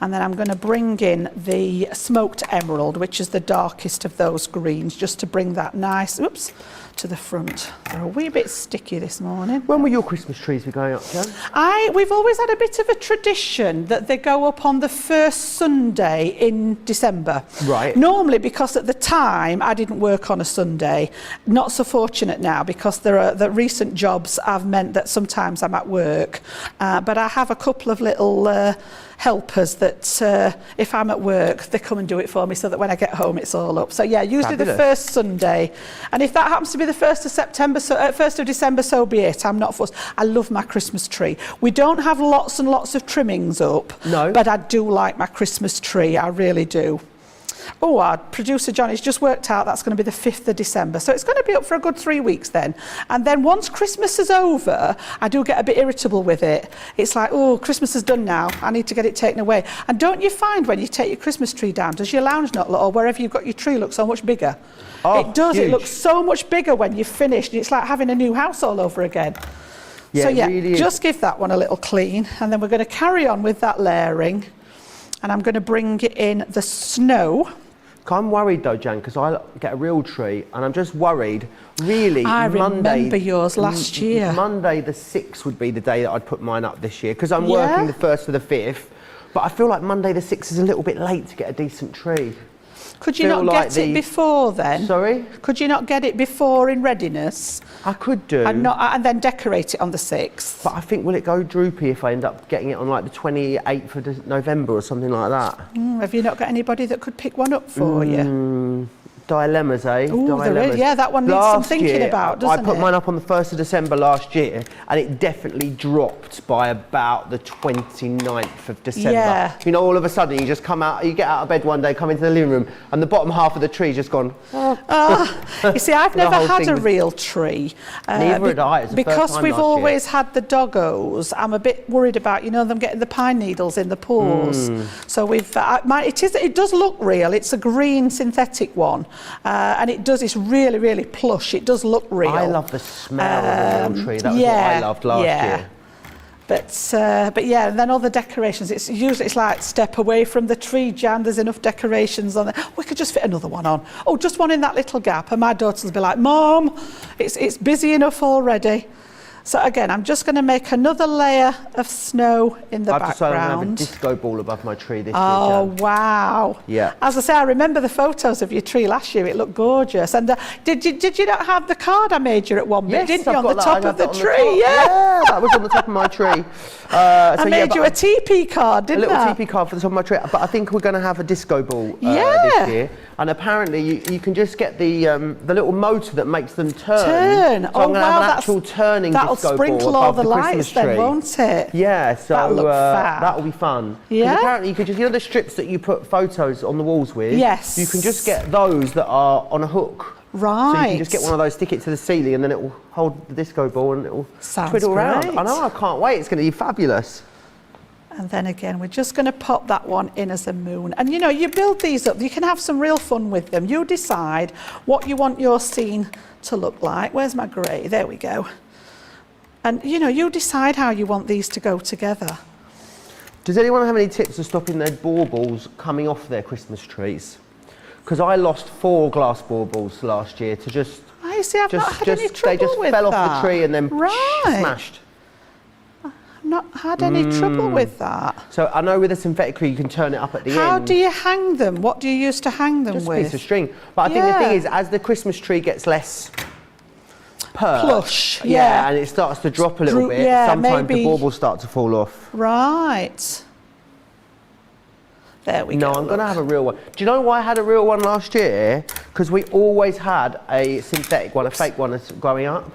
A: And then I'm going to bring in the smoked emerald, which is the darkest of those greens, just to bring that nice, oops, to the front. They're a wee bit sticky this morning.
B: When will your Christmas trees be going up, Jan?
A: We've always had a bit of a tradition that they go up on the first Sunday in December.
B: Right.
A: Normally, because at the time I didn't work on a Sunday. Not so fortunate now, because the recent jobs have meant that sometimes I'm at work. But I have a couple of little helpers that if I'm at work, they come and do it for me, so that when I get home it's all up. So yeah, usually
B: Fabulous.
A: the first Sunday, and if that happens to be the 1st of September, 1st of December, so be it. I'm not fussed. I love my Christmas tree. We don't have lots and lots of trimmings up,
B: no,
A: but I do like my Christmas tree. I really do. Oh, our producer Johnny's just worked out that's going to be the 5th of December. So it's going to be up for a good 3 weeks then. And then once Christmas is over, I do get a bit irritable with it. It's like, oh, Christmas is done now. I need to get it taken away. And don't you find when you take your Christmas tree down, does your lounge not look, or wherever you've got your tree look so much bigger?
B: Oh,
A: it does.
B: huge.
A: It looks so much bigger when you've finished. It's like having a new house all over again.
B: Yeah,
A: so yeah,
B: it really is.
A: just give that one a little clean. And then we're going to carry on with that layering. And I'm going to bring in the snow.
B: I'm worried though, Jan, because I get a real tree and I'm just worried, really,
A: I remember yours last year.
B: Monday the 6th would be the day that I'd put mine up this year, because I'm working the 1st to the 5th, but I feel like Monday the 6th is a little bit late to get a decent tree.
A: Could you not get it before then?
B: Sorry?
A: Could you not get it before in readiness?
B: I could do.
A: And then decorate it on the 6th?
B: But I think, will it go droopy if I end up getting it on like the 28th of November or something like that?
A: Have you not got anybody that could pick one up for you?
B: Dilemmas, eh?
A: Ooh, there is. Yeah, that one needs some thinking about, doesn't it?
B: I put mine up on the 1st of December last year, and it definitely dropped by about the 29th of December.
A: Yeah.
B: You know, all of a sudden you just come out, you get out of bed one day, come into the living room, and the bottom half of the tree's just gone.
A: You see, I've never had a real tree.
B: Neither had I. It was the first
A: because
B: time
A: we've
B: last
A: always
B: year.
A: had the doggos. I'm a bit worried about, you know, them getting the pine needles in the paws. So we've. It does look real. It's a green synthetic one. And it's really, really plush. It does look real.
B: I love the smell of the real tree. That was what I loved last year.
A: But yeah, and then all the decorations. It's usually like step away from the tree, Jan. There's enough decorations on there. We could just fit another one on. Oh, just one in that little gap. And my daughter will be like, Mom, it's busy enough already. So again, I'm just going to make another layer of snow in the
B: I've decided I'm
A: background.
B: going to have a disco ball above my tree this
A: Oh,
B: year, Jan.
A: wow.
B: Yeah.
A: As I say, I remember the photos of your tree last year. It looked gorgeous. And did you not have the card I made you at one bit, didn't you,
B: I've
A: on the
B: got
A: top
B: that.
A: of the
B: I got that
A: tree?
B: on the top.
A: Yeah.
B: That was on the top of my tree.
A: I made you a teepee card,
B: a
A: didn't
B: little
A: I?
B: teepee card for the top of my tree, but I think we're going to have a disco ball
A: Yeah.
B: this year. And apparently you can just get the little motor that makes them turn.
A: Turn.
B: So
A: Oh,
B: I'm going to
A: wow,
B: have an
A: that's-
B: actual turning
A: That'll
B: disco
A: sprinkle
B: ball
A: all
B: above
A: the
B: Christmas
A: lights
B: tree.
A: then, won't it?
B: Yeah, so
A: That'll look fab.
B: that'll be fun. 'Cause
A: Yeah.
B: apparently you could just, the strips that you put photos on the walls with.
A: Yes.
B: You can just get those that are on a hook.
A: Right.
B: So you can just get one of those, stick it to the ceiling, and then it will hold the disco ball and it will
A: Sounds
B: twiddle around.
A: great.
B: I know, I can't wait. It's going to be fabulous.
A: And then again, we're just going to pop that one in as a moon. And you know, you build these up, you can have some real fun with them. You decide what you want your scene to look like. Where's my grey? There we go. And you know, you decide how you want these to go together.
B: Does anyone have any tips for stopping their baubles coming off their Christmas trees? Because I lost 4 glass baubles last year to just...
A: I see, I've not had any trouble
B: they just
A: with
B: fell
A: that.
B: off the tree and then
A: Right.
B: smashed.
A: Not had any trouble with that.
B: So I know with a synthetic glue you can turn it up at the end.
A: How do you hang them? What do you use to hang them
B: Just a
A: with?
B: piece of string. But I think the
A: Yeah.
B: thing is, as the Christmas tree gets less perched,
A: Plush, yeah.
B: and it starts to drop a little
A: Droop,
B: bit,
A: yeah,
B: sometimes
A: maybe.
B: the baubles start to fall off.
A: Right. There we
B: No,
A: go.
B: I'm going to
A: look.
B: have a real one. Do you know why I had a real one last year? Because we always had a synthetic one, a fake one as growing up.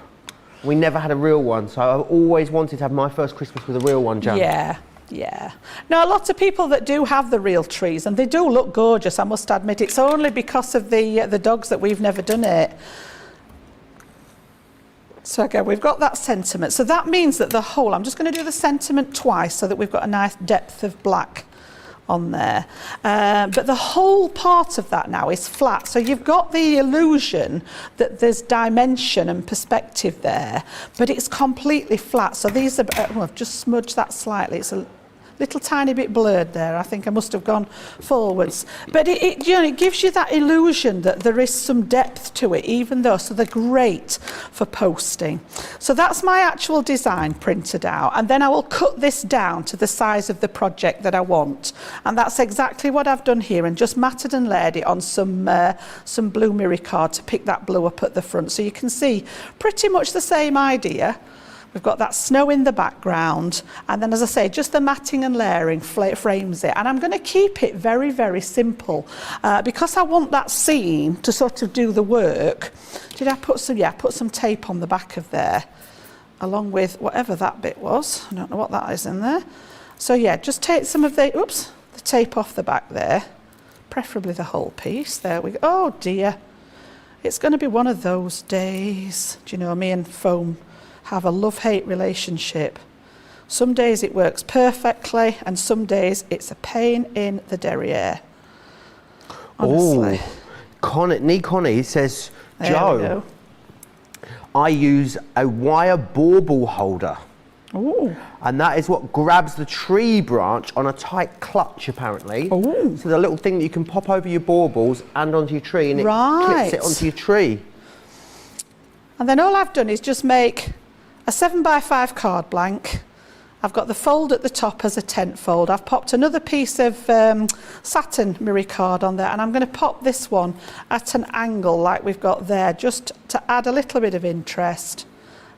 B: We never had a real one, so I've always wanted to have my first Christmas with a real one, Jan.
A: Yeah, yeah. Now, lots of people that do have the real trees, and they do look gorgeous, I must admit. It's only because of the dogs that we've never done it. So again, we've got that sentiment. So that means that the whole, I'm just going to do the sentiment twice so that we've got a nice depth of black on there. But the whole part of that now is flat. So you've got the illusion that there's dimension and perspective there, but it's completely flat. So these are, oh, I've just smudged that slightly. It's a little tiny bit blurred there. I think I must have gone forwards. But it, you know, it gives you that illusion that there is some depth to it, even though, so they're great for posting. So that's my actual design printed out. And then I will cut this down to the size of the project that I want. And that's exactly what I've done here, and just matted and layered it on some blue mirror card to pick that blue up at the front. So you can see pretty much the same idea. We've got that snow in the background, and then, as I say, just the matting and layering frames it. And I'm going to keep it very, very simple because I want that scene to sort of do the work. Did I put some? Yeah, put some tape on the back of there, along with whatever that bit was. I don't know what that is in there. So yeah, just take some of the tape off the back there, preferably the whole piece. There we go. Oh dear, it's going to be one of those days. Do you know, me and foam have a love-hate relationship. Some days it works perfectly, and some days it's a pain in the derriere. Honestly.
B: Oh, Connie says,
A: There we
B: Joe,
A: go.
B: I use a wire bauble holder.
A: Ooh.
B: And that is what grabs the tree branch on a tight clutch, apparently.
A: Ooh.
B: So the little thing that you can pop over your baubles and onto your tree, and it
A: Right.
B: clips it onto your tree.
A: And then all I've done is just make a 7x5 card blank. I've got the fold at the top as a tent fold. I've popped another piece of satin mirror card on there, and I'm going to pop this one at an angle like we've got there, just to add a little bit of interest.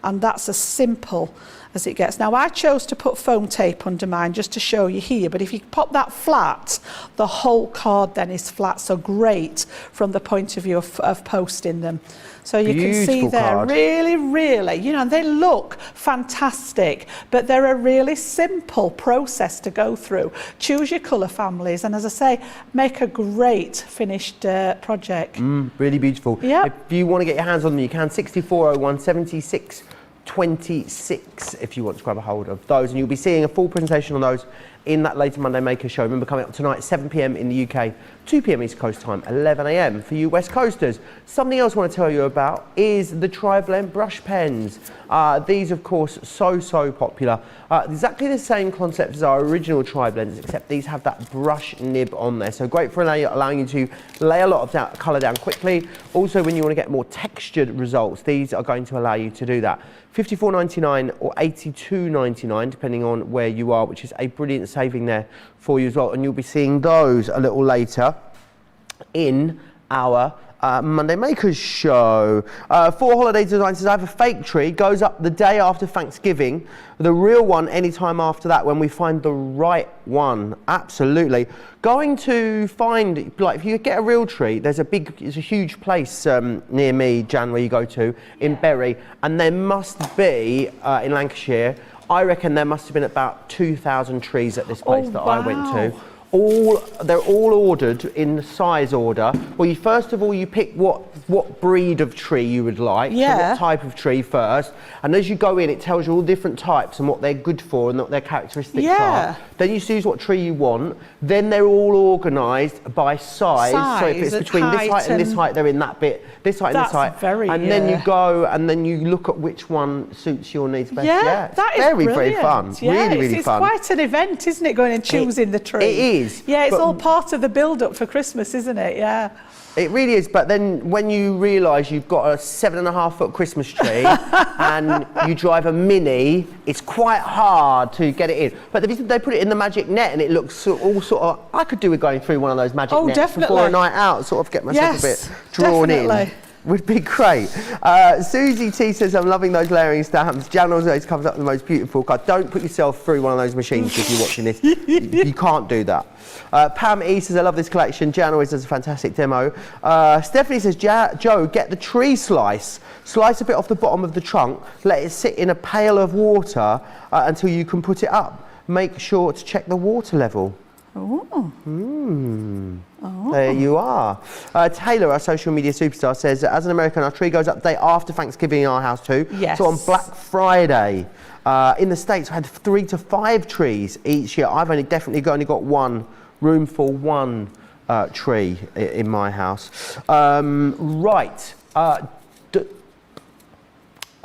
A: And that's as simple as it gets. Now, I chose to put foam tape under mine just to show you here, but if you pop that flat, the whole card then is flat, so great from the point of view of posting them. So you can see
B: Beautiful
A: there,
B: card.
A: really, you know, they look fantastic, but they're a really simple process to go through. Choose your colour families, and as I say, make a great finished project.
B: Really beautiful.
A: Yep.
B: If you want to get your hands on them, you can. 6401 76 26 if you want to grab a hold of those, and you'll be seeing a full presentation on those in that later Monday Maker show. Remember, coming up tonight, 7 p.m. in the UK, 2 p.m. East Coast time, 11 a.m. for you West Coasters. Something else I want to tell you about is the Tri-Blend brush pens. These, of course, so popular. Exactly the same concept as our original Tri-Blends, except these have that brush nib on there. So great for allowing you to lay a lot of colour down quickly. Also, when you want to get more textured results, these are going to allow you to do that. $54.99 or $82.99, depending on where you are, which is a brilliant saving there for you as well. And you'll be seeing those a little later in our Monday Makers show. For holiday design says, I have a fake tree, goes up the day after Thanksgiving. The real one anytime after that when we find the right one. Absolutely. Going to find, like, if you get a real tree, there's a huge place near me, Jan, where you go to, in Bury, and there must be, in Lancashire, I reckon there must have been about 2,000 trees at this place I went to. They're all ordered in the size order. Well, first of all you pick what breed of tree you would like, so what type of tree first, and as you go in it tells you all different types and what they're good for and what their characteristics are. Then you choose what tree you want, then they're all organised by size, so if it's between this height and this height, they're in that bit, this height and this height, and then you go and then you look at which one suits your needs best. It's
A: that is
B: very fun. Really fun.
A: It's quite an event, isn't it, going and choosing the tree?
B: It is.
A: Yeah, it's all part of the build-up for Christmas, isn't it? Yeah.
B: It really is, but then when you realise you've got a 7.5-foot Christmas tree and you drive a Mini, it's quite hard to get it in. But they put it in the magic net and it looks all sort of, I could do with going through one of those magic nets before a night out, sort of get myself a bit drawn in. Would be great. Susie T says, I'm loving those layering stamps. Jan always comes up with the most beautiful card. Don't put yourself through one of those machines if you're watching this. You can't do that. Pam E says, I love this collection. Jan always does a fantastic demo. Stephanie says, Joe, get the tree slice. Slice a bit off the bottom of the trunk. Let it sit in a pail of water until you can put it up. Make sure to check the water level. There you are. Taylor, our social media superstar, says, as an American, our tree goes up the day after Thanksgiving in our house too. So on Black Friday. In the States, I had 3 to 5 trees each year. I've only got one room for one tree in my house. Right. I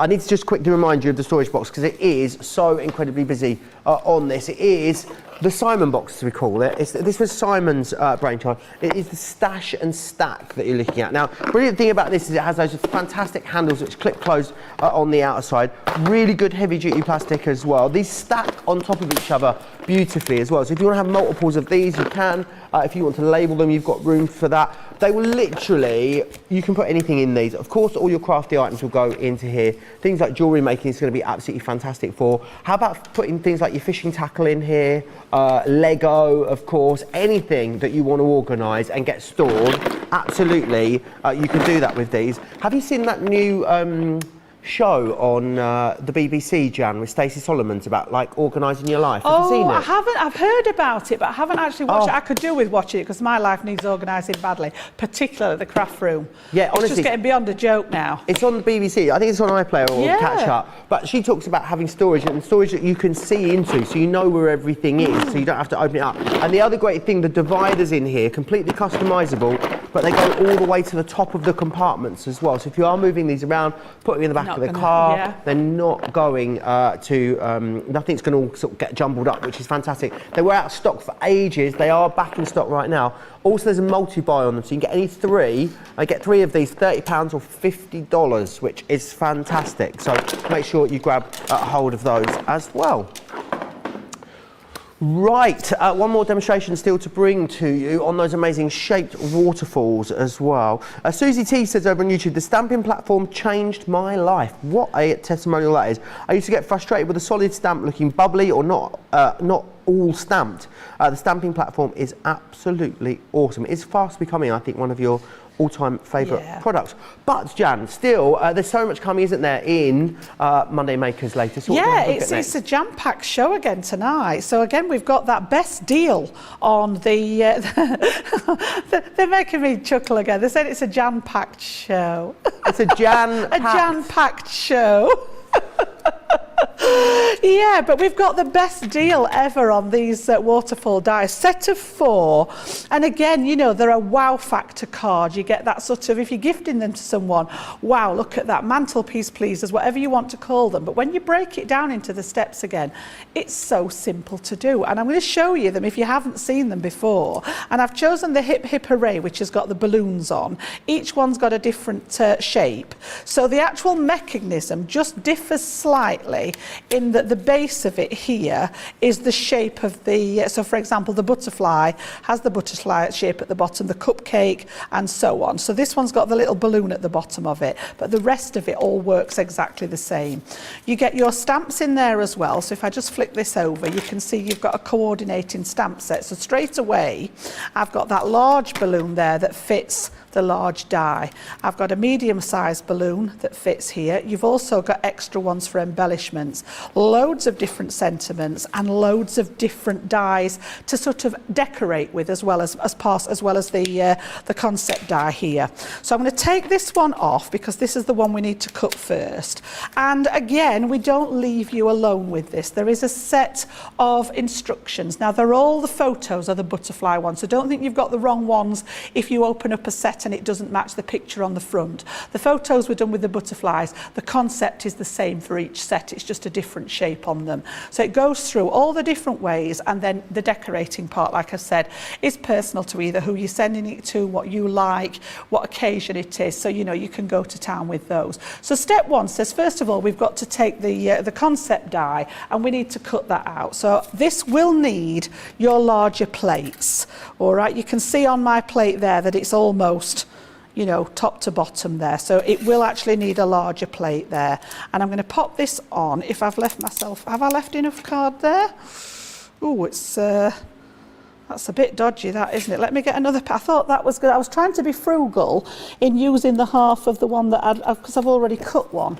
B: need to just quickly remind you of the storage box because it is so incredibly busy on this. It is the Simon box, as we call it. This was Simon's brainchild. It is the stash and stack that you're looking at. Now, brilliant thing about this is it has those fantastic handles which clip closed on the outside. Really good heavy-duty plastic as well. These stack on top of each other beautifully as well. So if you want to have multiples of these, you can. If you want to label them, you've got room for that. They will literally, you can put anything in these. Of course, all your crafty items will go into here. Things like jewellery making is going to be absolutely fantastic for. How about putting things like your fishing tackle in here? Lego, of course, anything that you want to organise and get stored, absolutely, you can do that with these. Have you seen that new show on the BBC, Jan, with Stacey Solomons about like organising your life? Have you seen it?
A: I haven't. I've heard about it, but I haven't actually watched it. I could do with watching it because my life needs organising badly, particularly the craft room.
B: Yeah, honestly,
A: it's just getting beyond a joke now.
B: It's on the BBC. I think it's on iPlayer or Catch Up. But she talks about having storage and storage that you can see into, so you know where everything is, so you don't have to open it up. And the other great thing, the dividers in here, completely customisable, but they go all the way to the top of the compartments as well. So if you are moving these around, put them in the back of the car, they're not going nothing's going to all sort of get jumbled up, which is fantastic. They were out of stock for ages. They are back in stock right now. Also, there's a multi-buy on them, so you can get any 3. I get 3 of these, £30 or $50, which is fantastic. So make sure you grab a hold of those as well. Right, one more demonstration still to bring to you on those amazing shaped waterfalls as well. Susie T says over on YouTube, the stamping platform changed my life. What a testimonial that is. I used to get frustrated with a solid stamp looking bubbly or not all stamped. The stamping platform is absolutely awesome. It's fast becoming, I think, one of your all-time favourite products. But Jan, still, there's so much coming, isn't there, in Monday Makers latest?
A: It's a jam-packed show again tonight. So again, we've got that best deal on the... they're making me chuckle again. They said it's a jam-packed show.
B: It's a jam-packed...
A: a jam-packed show. Yeah, but we've got the best deal ever on these Waterfall dies. Set of 4. And again, you know, they're a wow factor card. You get that sort of, if you're gifting them to someone, wow, look at that, mantelpiece pleasers, whatever you want to call them. But when you break it down into the steps again, it's so simple to do. And I'm going to show you them if you haven't seen them before. And I've chosen the Hip Hip Hooray, which has got the balloons on. Each one's got a different shape. So the actual mechanism just differs slightly in that the base of it here is the shape of the, so for example, the butterfly has the butterfly shape at the bottom, the cupcake, and so on. So this one's got the little balloon at the bottom of it, but the rest of it all works exactly the same. You get your stamps in there as well. So if I just flick this over, you can see you've got a coordinating stamp set. So straight away, I've got that large balloon there that fits the large die. I've got a medium-sized balloon that fits here. You've also got extra ones for embellishments, loads of different sentiments and loads of different dies to sort of decorate with, as well as the concept die here. So I'm going to take this one off because this is the one we need to cut first. And again, we don't leave you alone with this. There is a set of instructions. Now, they're all the photos of the butterfly ones, so don't think you've got the wrong ones if you open up a set and it doesn't match the picture on the front. The photos were done with the butterflies. The concept is the same for each set. It's just a different shape on them. So it goes through all the different ways, and then the decorating part, like I said, is personal to either who you're sending it to, what you like, what occasion it is. So, you know, you can go to town with those. So step 1 says, first of all, we've got to take the concept die and we need to cut that out. So this will need your larger plates. All right, you can see on my plate there that it's almost, you know, top to bottom there. So it will actually need a larger plate there. And I'm going to pop this on. If I've left myself, have I left enough card there? Oh, it's, that's a bit dodgy, that, isn't it? Let me get another, I thought that was good. I was trying to be frugal in using the half of the one that because I've already cut one.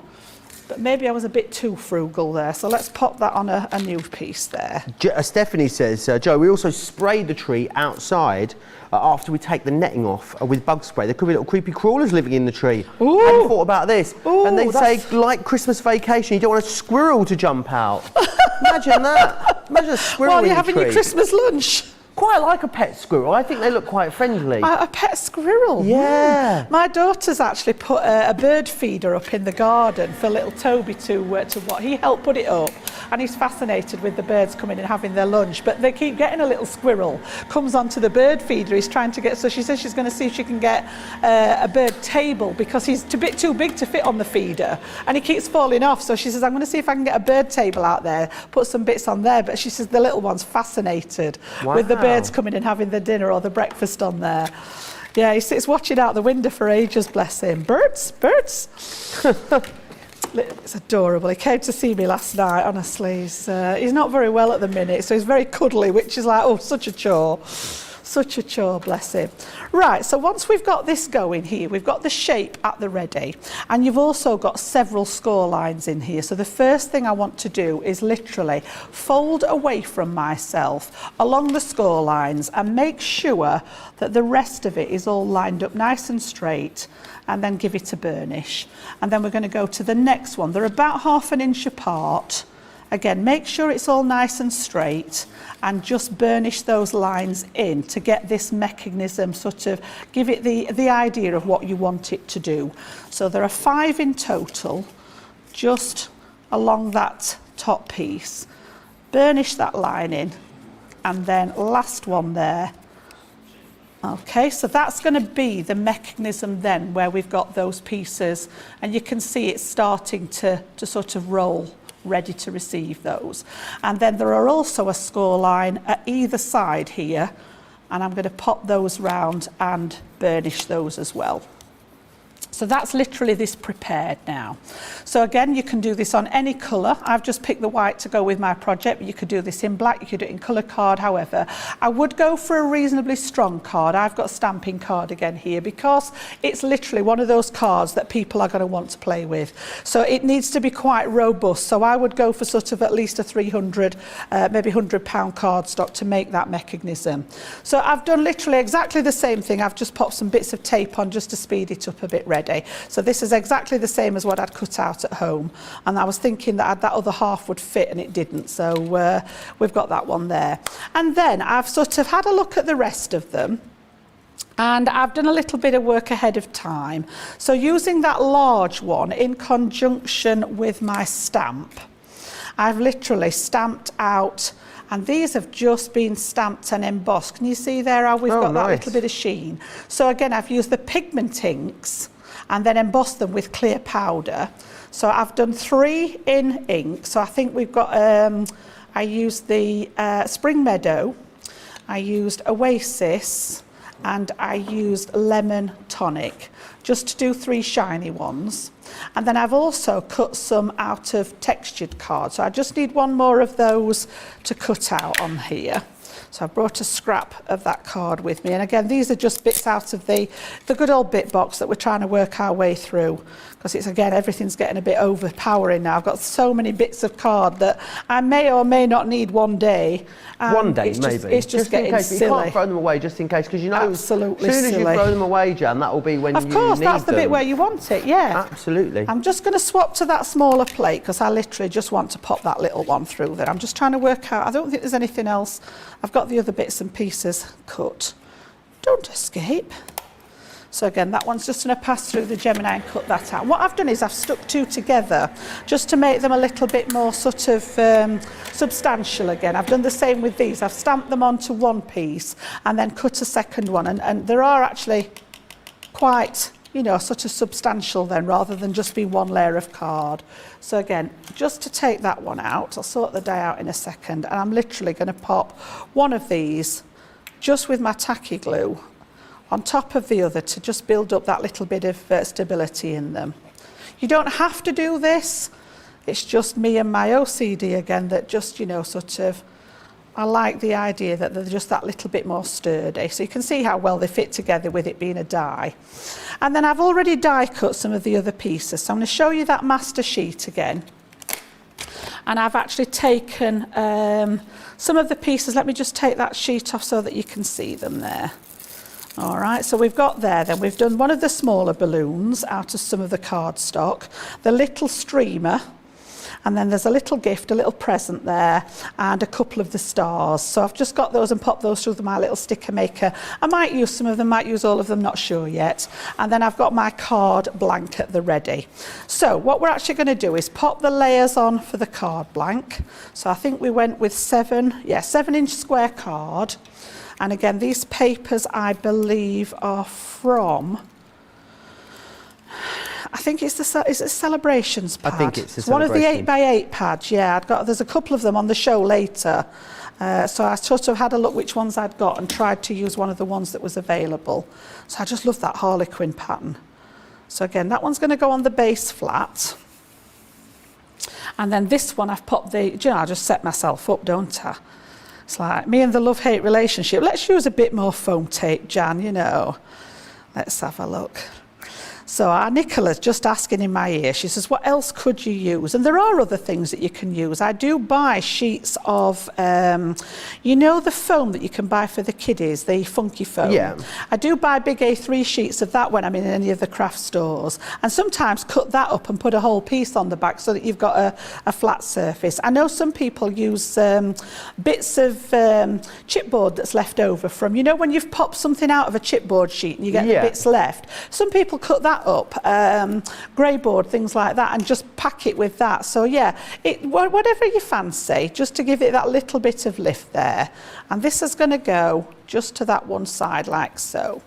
A: But maybe I was a bit too frugal there. So let's pop that on a new piece there.
B: Stephanie says, Joe, we also sprayed the tree outside after we take the netting off with bug spray. There could be little creepy crawlers living in the tree.
A: Ooh.
B: Have you thought about this?
A: Ooh,
B: and they say, like Christmas vacation, you don't want a squirrel to jump out. Imagine that. Imagine a squirrel
A: While
B: in
A: you're
B: the
A: having
B: tree.
A: your Christmas lunch.
B: Quite like a pet squirrel. I think they look quite friendly.
A: A pet squirrel?
B: Yeah.
A: My daughter's actually put a bird feeder up in the garden for little Toby to what. He helped put it up, and he's fascinated with the birds coming and having their lunch. But they keep getting a little squirrel, comes onto the bird feeder. He's trying to get, so she says she's going to see if she can get a bird table because he's a bit too big to fit on the feeder, and he keeps falling off. So she says, I'm going to see if I can get a bird table out there, put some bits on there. But she says the little one's fascinated with the birds coming and having the dinner or the breakfast on there. Yeah, he sits watching out the window for ages, bless him. Birds. It's adorable. He came to see me last night, honestly. He's not very well at the minute, so he's very cuddly, which is like, oh, such a chore. Such a chore, bless him. Right, so once we've got this going here, we've got the shape at the ready, and you've also got several score lines in here. So the first thing I want to do is literally fold away from myself along the score lines and make sure that the rest of it is all lined up nice and straight, and then give it a burnish. And then we're going to go to the next one. They're about 1/2 inch apart. Again, make sure it's all nice and straight and just burnish those lines in to get this mechanism, sort of give it the idea of what you want it to do. So there are 5 in total, just along that top piece. Burnish that line in, and then last one there. Okay, so that's going to be the mechanism then where we've got those pieces, and you can see it's starting to sort of roll, ready to receive those. And then there are also a score line at either side here, and I'm going to pop those round and burnish those as well. So that's literally this prepared now. So again, you can do this on any colour. I've just picked the white to go with my project, but you could do this in black, you could do it in colour card, however. I would go for a reasonably strong card. I've got stamping card again here because it's literally one of those cards that people are going to want to play with. So it needs to be quite robust. So I would go for sort of at least a 300, maybe £100 cardstock to make that mechanism. So I've done literally exactly the same thing. I've just popped some bits of tape on just to speed it up a bit, ready. ready. So this is exactly the same as what I'd cut out at home. And I was thinking that that other half would fit and it didn't. So we've got that one there. And then I've sort of had a look at the rest of them. And I've done a little bit of work ahead of time. So using that large one in conjunction with my stamp, I've literally stamped out, and these have just been stamped and embossed. Can you see there how we've got that little bit of sheen? So again, I've used the pigment inks and then embossed them with clear powder. So I've done 3 in ink. So I think we've got, I used the Spring Meadow, I used Oasis, and I used Lemon Tonic, just to do 3 shiny ones. And then I've also cut some out of textured card. So I just need one more of those to cut out on here. So I brought a scrap of that card with me. And again, these are just bits out of the good old bit box that we're trying to work our way through. Because it's, again, everything's getting a bit overpowering now. I've got so many bits of card that I may or may not need one day.
B: One day,
A: maybe. It's just
B: getting
A: in case,
B: silly. You can't throw them away just in case, because you know,
A: absolutely
B: as soon as you throw them away, Jan, that will be when you need them.
A: Of course, that's the bit where you want it, yeah.
B: Absolutely.
A: I'm just going to swap to that smaller plate because I literally just want to pop that little one through there. I'm just trying to work out, I don't think there's anything else. I've got the other bits and pieces cut. Don't escape. So again, that one's just going to pass through the Gemini and cut that out. What I've done is I've stuck 2 together just to make them a little bit more sort of substantial again. I've done the same with these. I've stamped them onto one piece and then cut a second one. And there are actually quite, you know, sort of substantial then, rather than just be one layer of card. So again, just to take that one out, I'll sort the die out in a second, and I'm literally going to pop one of these just with my tacky glue on top of the other to just build up that little bit of stability in them. You don't have to do this. It's just me and my OCD again that just, you know, sort of, I like the idea that they're just that little bit more sturdy. So you can see how well they fit together with it being a die. And then I've already die cut some of the other pieces. So I'm going to show you that master sheet again. And I've actually taken some of the pieces. Let me just take that sheet off so that you can see them there. All right, so we've got there then, we've done one of the smaller balloons out of some of the cardstock, the little streamer, and then there's a little gift, a little present there, and a couple of the stars. So I've just got those and popped those through my little sticker maker. I might use some of them, might use all of them, not sure yet. And then I've got my card blank at the ready. So what we're actually going to do is pop the layers on for the card blank. So I think we went with 7-inch square card. And again, these papers, I believe, are from, I think it's is it Celebrations pad?
B: I think it's the
A: one of the
B: Celebrations.
A: 8x8 pads, yeah. There's a couple of them on the show later. So I sort of had a look which ones I'd got and tried to use one of the ones that was available. So I just love that Harlequin pattern. So again, that one's going to go on the base flat. And then this one I've popped the, you know, I just set myself up, don't I? It's like me and the love-hate relationship. Let's use a bit more foam tape, Jan, you know. Let's have a look. So our Nicola's just asking in my ear, she says, what else could you use? And there are other things that you can use. I do buy sheets of, you know, the foam that you can buy for the kiddies, the funky foam.
B: Yeah.
A: I do buy big A3 sheets of that when I'm in any of the craft stores. And sometimes cut that up and put a whole piece on the back so that you've got a flat surface. I know some people use bits of chipboard that's left over from, you know, when you've popped something out of a chipboard sheet and you get the bits left. Some people cut that up, grey board, things like that, and just pack it with that. So yeah, whatever you fancy, just to give it that little bit of lift there. And this is going to go just to that one side like so.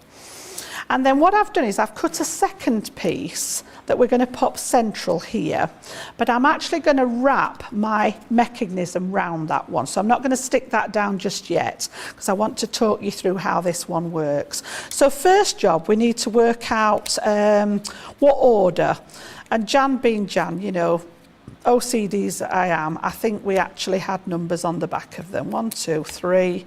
A: And then what I've done is I've cut a second piece that we're going to pop central here, but I'm actually going to wrap my mechanism round that one. So I'm not going to stick that down just yet because I want to talk you through how this one works. So first job, we need to work out what order. And Jan being Jan, you know, OCDs I am, I think we actually had numbers on the back of them. 1, 2, 3,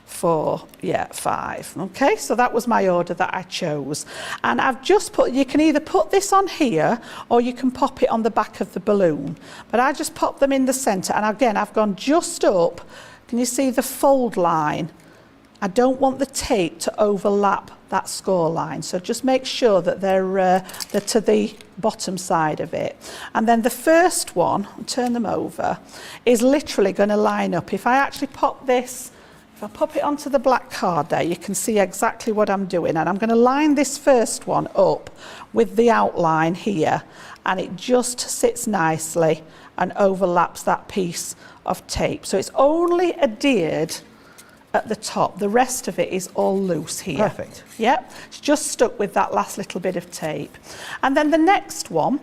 A: 4, 5. Okay, so that was my order that I chose. And I've just put, you can either put this on here or you can pop it on the back of the balloon. But I just pop them in the centre, and again, I've gone just up. Can you see the fold line? I don't want the tape to overlap that score line, so just make sure that they're to the bottom side of it. And then the first one, I'll turn them over, is literally going to line up. If I actually pop this, if I pop it onto the black card there, you can see exactly what I'm doing. And I'm going to line this first one up with the outline here, and it just sits nicely and overlaps that piece of tape. So it's only adhered at the top. The rest of it is all loose here.
B: Perfect.
A: Yep, it's just stuck with that last little bit of tape. And then the next one,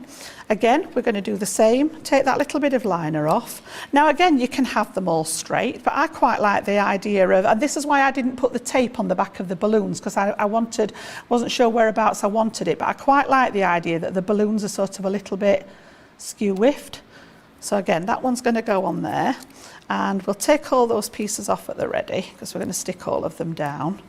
A: again, we're going to do the same. Take that little bit of liner off. Now again, you can have them all straight, but I quite like the idea of, and this is why I didn't put the tape on the back of the balloons, because I wasn't sure whereabouts I wanted it, but I quite like the idea that the balloons are sort of a little bit skew-whiffed. So again, that one's going to go on there. And we'll take all those pieces off at the ready, because we're going to stick all of them down.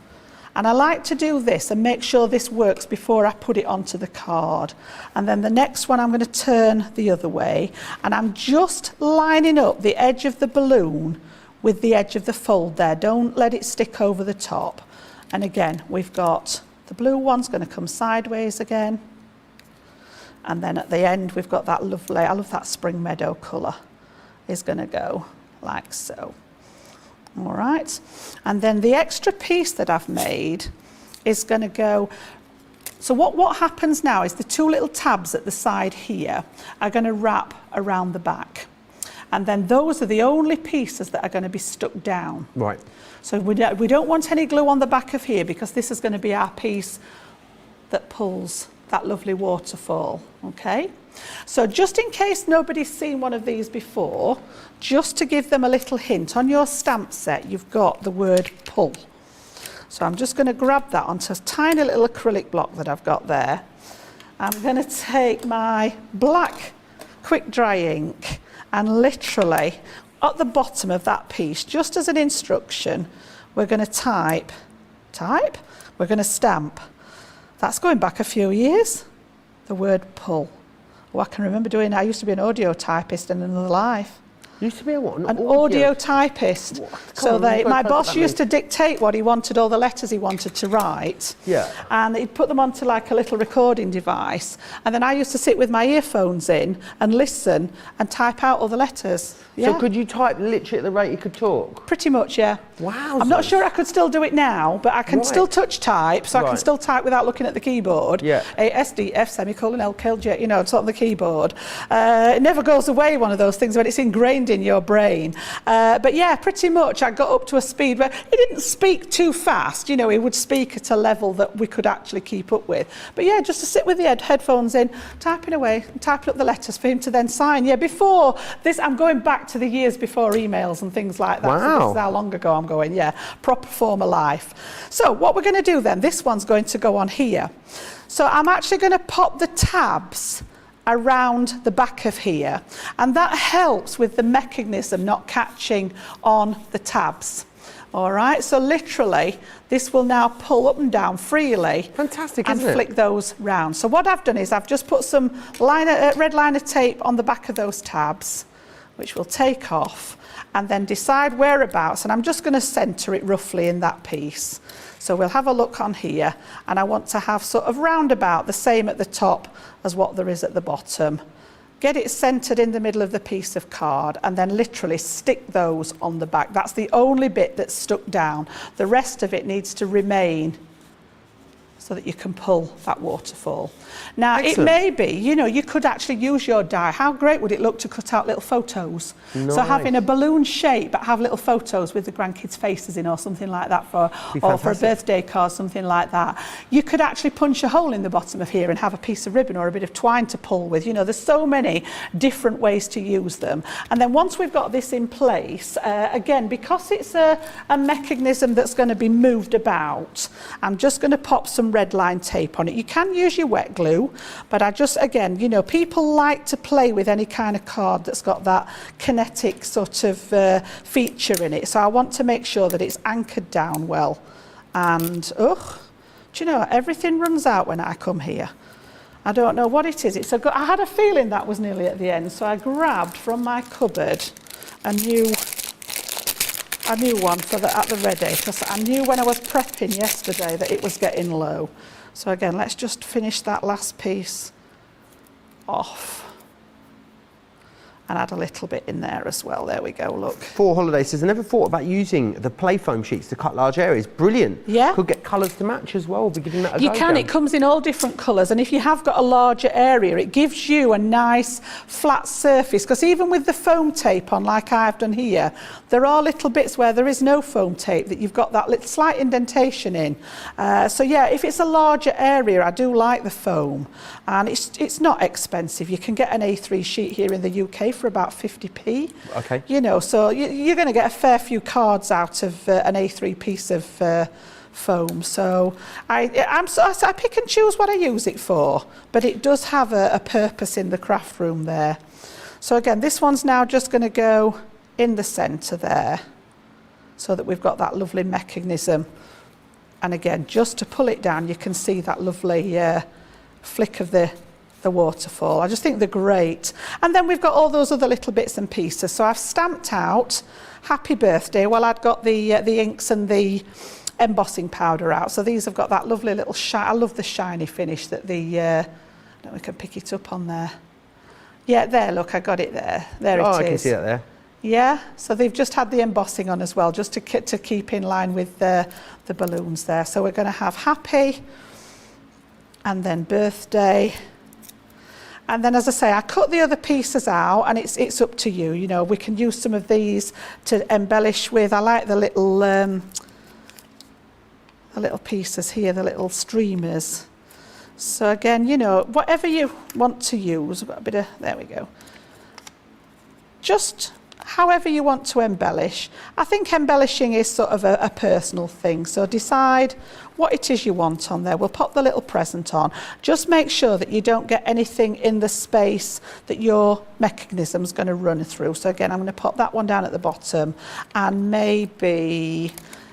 A: And I like to do this and make sure this works before I put it onto the card. And then the next one I'm going to turn the other way, and I'm just lining up the edge of the balloon with the edge of the fold there. Don't let it stick over the top. And again, we've got the blue one's going to come sideways again. And then at the end, we've got that lovely, I love that spring meadow colour, is going to go like so. All right, and then the extra piece that I've made is going to go, so what happens now is the two little tabs at the side here are going to wrap around the back, and then those are the only pieces that are going to be stuck down.
B: Right.
A: So we don't want any glue on the back of here, because this is going to be our piece that pulls that lovely waterfall, okay? So just in case nobody's seen one of these before, just to give them a little hint, on your stamp set you've got the word pull. So I'm just going to grab that onto a tiny little acrylic block that I've got there. I'm going to take my black quick dry ink and literally at the bottom of that piece, just as an instruction, we're going to we're going to stamp. That's going back a few years, the word pull. Oh, I can remember doing, I used to be an audio typist in another life.
B: Used to be a what?
A: An audio typist. So my boss used to dictate what he wanted, all the letters he wanted to write.
B: Yeah.
A: And he'd put them onto like a little recording device. And then I used to sit with my earphones in and listen and type out all the letters. Yeah.
B: So could you type literally at the rate you could talk?
A: Pretty much, yeah.
B: Wow.
A: I'm not sure I could still do it now, but I can still touch type, so I can
B: Right.
A: still type without looking at the keyboard.
B: Yeah.
A: ASDF, semicolon, LKLJ, you know, it's on the keyboard. It never goes away, one of those things, but it's ingrained in your brain. But yeah, pretty much I got up to a speed where he didn't speak too fast, you know, he would speak at a level that we could actually keep up with. But yeah, just to sit with the headphones in, typing away, typing up the letters for him to then sign. Yeah, before this, I'm going back to the years before emails and things like that.
B: Wow.
A: So this is how long ago I'm going, yeah, proper former life. So what we're going to do then, this one's going to go on here. So I'm actually going to pop the tabs around the back of here, and that helps with the mechanism not catching on the tabs. All right, so literally this will now pull up and down freely.
B: Fantastic,
A: and
B: isn't it?
A: flick those round. So what I've done is I've just put some red liner tape on the back of those tabs, which we'll take off and then decide whereabouts, and I'm just going to centre it roughly in that piece. So we'll have a look on here, and I want to have sort of roundabout the same at the top as what there is at the bottom. Get it centred in the middle of the piece of card, and then literally stick those on the back. That's the only bit that's stuck down. The rest of it needs to remain so that you can pull that waterfall. Now,
B: Excellent.
A: it may be, you know, you could actually use your die. How great would it look to cut out little photos?
B: Nice.
A: So having a balloon shape, but have little photos with the grandkids' faces in or something like that, or for a birthday card, something like that. You could actually punch a hole in the bottom of here and have a piece of ribbon or a bit of twine to pull with. You know, there's so many different ways to use them. And then once we've got this in place, again, because it's a mechanism that's going to be moved about, I'm just going to pop some red line tape on it. You can use your wet glue, but I just, again, you know, people like to play with any kind of card that's got that kinetic sort of feature in it. So I want to make sure that it's anchored down well. And, do you know, everything runs out when I come here. I don't know what it is. I had a feeling that was nearly at the end, so I grabbed from my cupboard a new a new one for at the ready, because I knew when I was prepping yesterday that it was getting low. So again, let's just finish that last piece off. And add a little bit in there as well. There we go, look.
B: For holiday says, I never thought about using the play foam sheets to cut large areas. Brilliant.
A: Yeah.
B: Could get colours to match as well. We'll be giving that a go.
A: You can,
B: Jan.
A: it comes in all different colours, and if you have got a larger area, it gives you a nice flat surface, because even with the foam tape on, like I've done here, there are little bits where there is no foam tape that you've got that little slight indentation in. So yeah, if it's a larger area, I do like the foam, and it's not expensive. You can get an A3 sheet here in the UK for about 50p.
B: Okay.
A: You know, so you're going to get a fair few cards out of an A3 piece of foam. So I pick and choose what I use it for, but it does have a purpose in the craft room there. So again, this one's now just going to go in the centre there, so that we've got that lovely mechanism. And again, just to pull it down, you can see that lovely flick of the waterfall. I just think they're great. And then we've got all those other little bits and pieces. So I've stamped out happy birthday while I'd got the inks and the embossing powder out. So these have got that lovely little shine. I love the shiny finish that the we can pick it up on there. Yeah, there, look, I got it there. There it is.
B: Oh, I can see that there.
A: Yeah, so they've just had the embossing on as well, just to keep in line with the balloons there. So we're going to have happy, and then birthday. And then, as I say, I cut the other pieces out, and it's up to you. You know, we can use some of these to embellish with. I like the little pieces here, the little streamers. So again, you know, whatever you want to use. I've got a bit of, there we go. Just however you want to embellish. I think embellishing is sort of a personal thing, so decide what it is you want on there. We'll pop the little present on. Just make sure that you don't get anything in the space that your mechanism's going to run through. So again, I'm going to pop that one down at the bottom, and maybe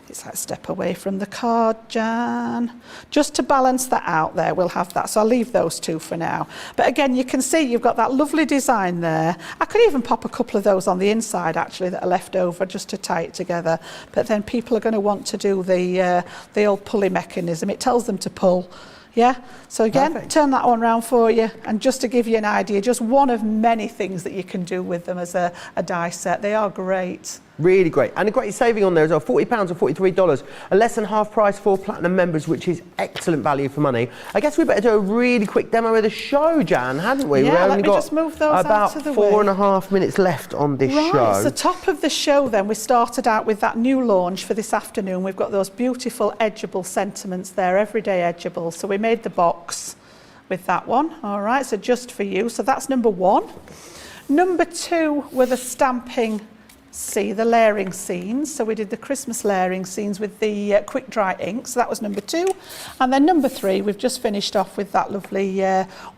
A: it's like step away from the card, Jan. Just to balance that out there, we'll have that. So I'll leave those two for now. But again, you can see you've got that lovely design there. I could even pop a couple of those on the inside, actually, that are left over just to tie it together. But then people are going to want to do the old pulley mechanism. It tells them to pull. Yeah, so again,
B: Perfect.
A: Turn that one round for you, and just to give you an idea, just one of many things that you can do with them as a die set. They are great.
B: Really great, and a great saving on there as well, £40 or $43, a less than half price for Platinum members, which is excellent value for money. I guess we better do a really quick demo of the show, Jan, hadn't we?
A: Yeah,
B: We've
A: let
B: only
A: me
B: got
A: just move those
B: about
A: out of the way.
B: 4.5 minutes left on this
A: Right,
B: show.
A: so top of the show then, we started out with that new launch for this afternoon. We've got those beautiful Edgeable sentiments there, everyday Edgeable. So we made the box with that one, all right, so just for you. So that's number one. Number two were the stamping, the layering scenes. So we did the Christmas layering scenes with the quick dry ink. So that was number two. And then number three, we've just finished off with that lovely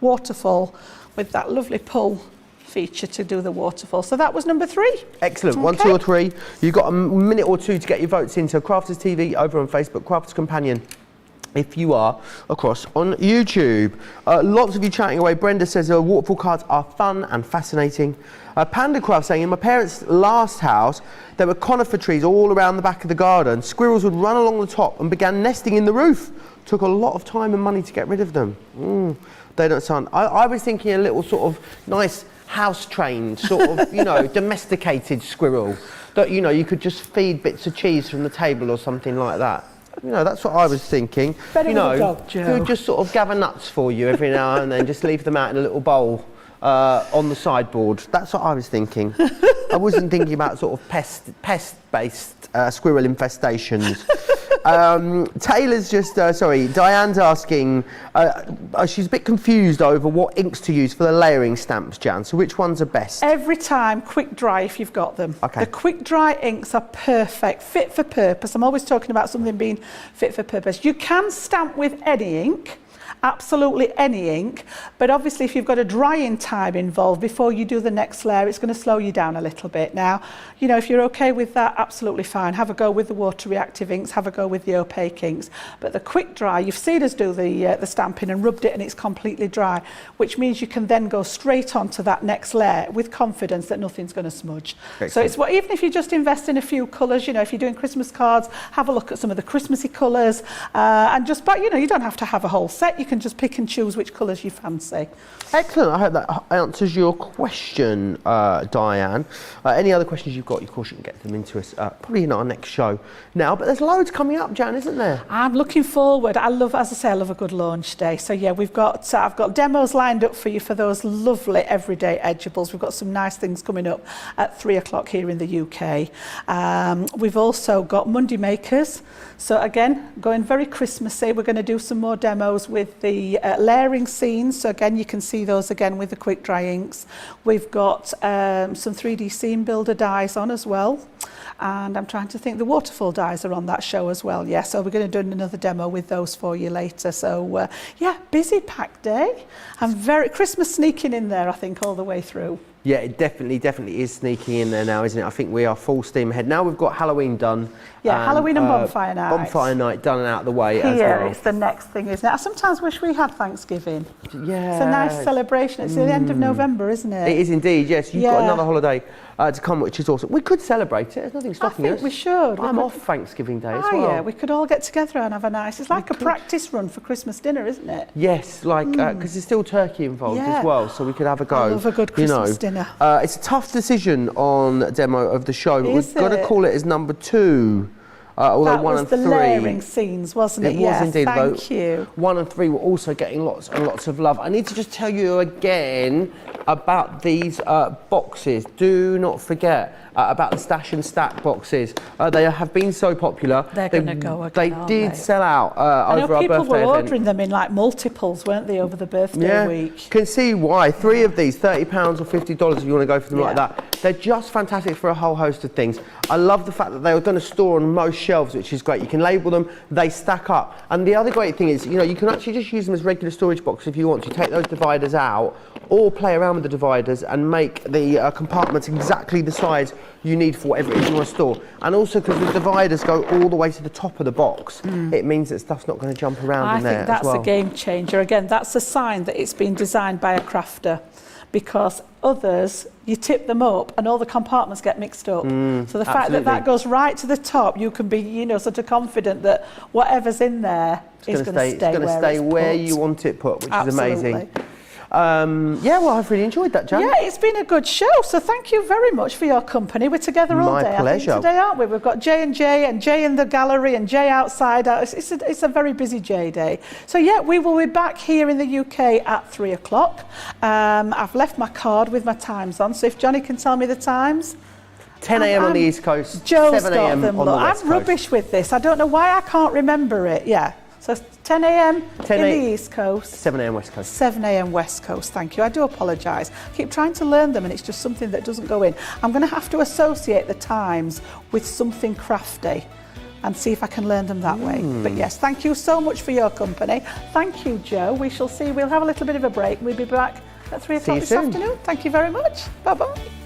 A: waterfall with that lovely pull feature to do the waterfall. So that was number three.
B: Excellent.
A: Okay.
B: 1, 2 or 3. You've got a minute or two to get your votes in. So Crafters TV over on Facebook, Crafters Companion if you are across on YouTube. Lots of you chatting away. Brenda says waterfall cards are fun and fascinating. Panda Craft saying, in my parents' last house, there were conifer trees all around the back of the garden. Squirrels would run along the top and began nesting in the roof. Took a lot of time and money to get rid of them. They don't sound... I was thinking a little sort of nice house-trained, sort of, you know, domesticated squirrel that, you know, you could just feed bits of cheese from the table or something like that. You know, that's what I was thinking.
A: Better
B: you
A: with
B: know,
A: a dog, Joe.
B: who would just sort of gather nuts for you every now and then, just leave them out in a little bowl on the sideboard. That's what I was thinking. I wasn't thinking about sort of pest-based squirrel infestations. Taylor's just, Diane's asking, she's a bit confused over what inks to use for the layering stamps, Jan, so which ones are best?
A: Every time, quick dry if you've got them.
B: Okay.
A: The quick dry inks are perfect, fit for purpose. I'm always talking about something being fit for purpose. You can stamp with any ink, absolutely any ink, but obviously if you've got a drying time involved before you do the next layer, it's going to slow you down a little bit. Now, you know, if you're okay with that, absolutely fine. Have a go with the water reactive inks, have a go with the opaque inks. But the quick dry, you've seen us do the stamping and rubbed it and it's completely dry, which means you can then go straight on to that next layer with confidence that nothing's going to smudge.
B: Excellent.
A: So it's what, even if you just invest in a few colours, you know, if you're doing Christmas cards, have a look at some of the Christmassy colours, and just, but you know, you don't have to have a whole set. You can just pick and choose which colours you fancy.
B: Excellent. I hope that answers your question, Diane. Any other questions you've got, of course, you can get them into us probably in our next show now. But there's loads coming up, Jan, isn't there?
A: I'm looking forward. I love, as I say, I love a good launch day. So yeah, we've got, I've got demos lined up for you for those lovely everyday Edgeables. We've got some nice things coming up at 3 o'clock here in the UK. We've also got Monday Makers. So again, going very Christmassy. We're going to do some more demos with the layering scenes. So again, you can see those again with the quick dry inks. We've got some 3D scene builder dies on as well. And I'm trying to think, the Waterfall dies are on that show as well. Yeah, so we're going to do another demo with those for you later. So yeah, busy packed day. I'm very Christmas sneaking in there, I think, all the way through.
B: Yeah, it definitely is sneaking in there now, isn't it? I think we are full steam ahead. Now we've got Halloween done.
A: Yeah, Halloween and bonfire night.
B: Bonfire night done and out of the way as well.
A: Here, it's the next thing, isn't it? I sometimes wish we had Thanksgiving.
B: Yeah.
A: It's a nice celebration. It's the end of November, isn't it?
B: It is indeed, yes. You've got another holiday to come, which is awesome. We could celebrate it. There's nothing stopping us.
A: I think we should.
B: I'm off Thanksgiving Day as well.
A: Yeah, we could all get together and have a nice... It's like a practice run for Christmas dinner, isn't it?
B: Yes, like, because there's still turkey involved as well, so we could have a go.
A: I love a good Christmas dinner.
B: It's a tough decision on demo of the show, but we've got to call it as number 2. Although
A: that
B: 1
A: was
B: and
A: the
B: 3,
A: layering scenes, wasn't it?
B: It was indeed.
A: Thank you.
B: 1 and 3 were also getting lots and lots of love. I need to just tell you again about these boxes. Do not forget about the stash and stack boxes. They have been so popular.
A: They're going to go again,
B: They did sell out over our birthday
A: people were
B: event.
A: ordering them in like multiples, weren't they, over the birthday week?
B: Can see why. 3 of these, £30 or $50 if you want to go for them like that. They're just fantastic for a whole host of things. I love the fact that they are going to store on most shelves, which is great. You can label them, they stack up. And the other great thing is, you know, you can actually just use them as regular storage boxes if you want to. Take those dividers out or play around with the dividers and make the compartments exactly the size you need for whatever it is you want to store. And also because the dividers go all the way to the top of the box, it means that stuff's not going to jump around in there as well.
A: I think that's a game changer. Again, that's a sign that it's been designed by a crafter, because others, you tip them up and all the compartments get mixed up. So the fact that that goes right to the top, you can be, you know, sort of confident that whatever's in there is going to stay
B: where you want it put, which is amazing. Yeah, well, I've really enjoyed that, Jan.
A: Yeah, it's been a good show, so thank you very much for your company. We're together all day.
B: My pleasure.
A: I think today, aren't we? We've got Jay and Jay in the gallery and Jay outside. It's a very busy Jay day. So yeah, we will be back here in the UK at 3 o'clock. I've left my card with my times on, so if Johnny can tell me the times.
B: 10 a.m. on the East Coast,
A: Joe's
B: 7 a.m. on the West Coast.
A: I'm rubbish with this. I don't know why I can't remember it. Yeah. So 10 a.m. in the East Coast.
B: 7 a.m. West Coast.
A: 7 a.m. West Coast, thank you. I do apologise. I keep trying to learn them and it's just something that doesn't go in. I'm going to have to associate the times with something crafty and see if I can learn them that way. But yes, thank you so much for your company. Thank you, Joe. We shall see. We'll have a little bit of a break. We'll be back at 3 o'clock this afternoon. Thank you very much. Bye-bye.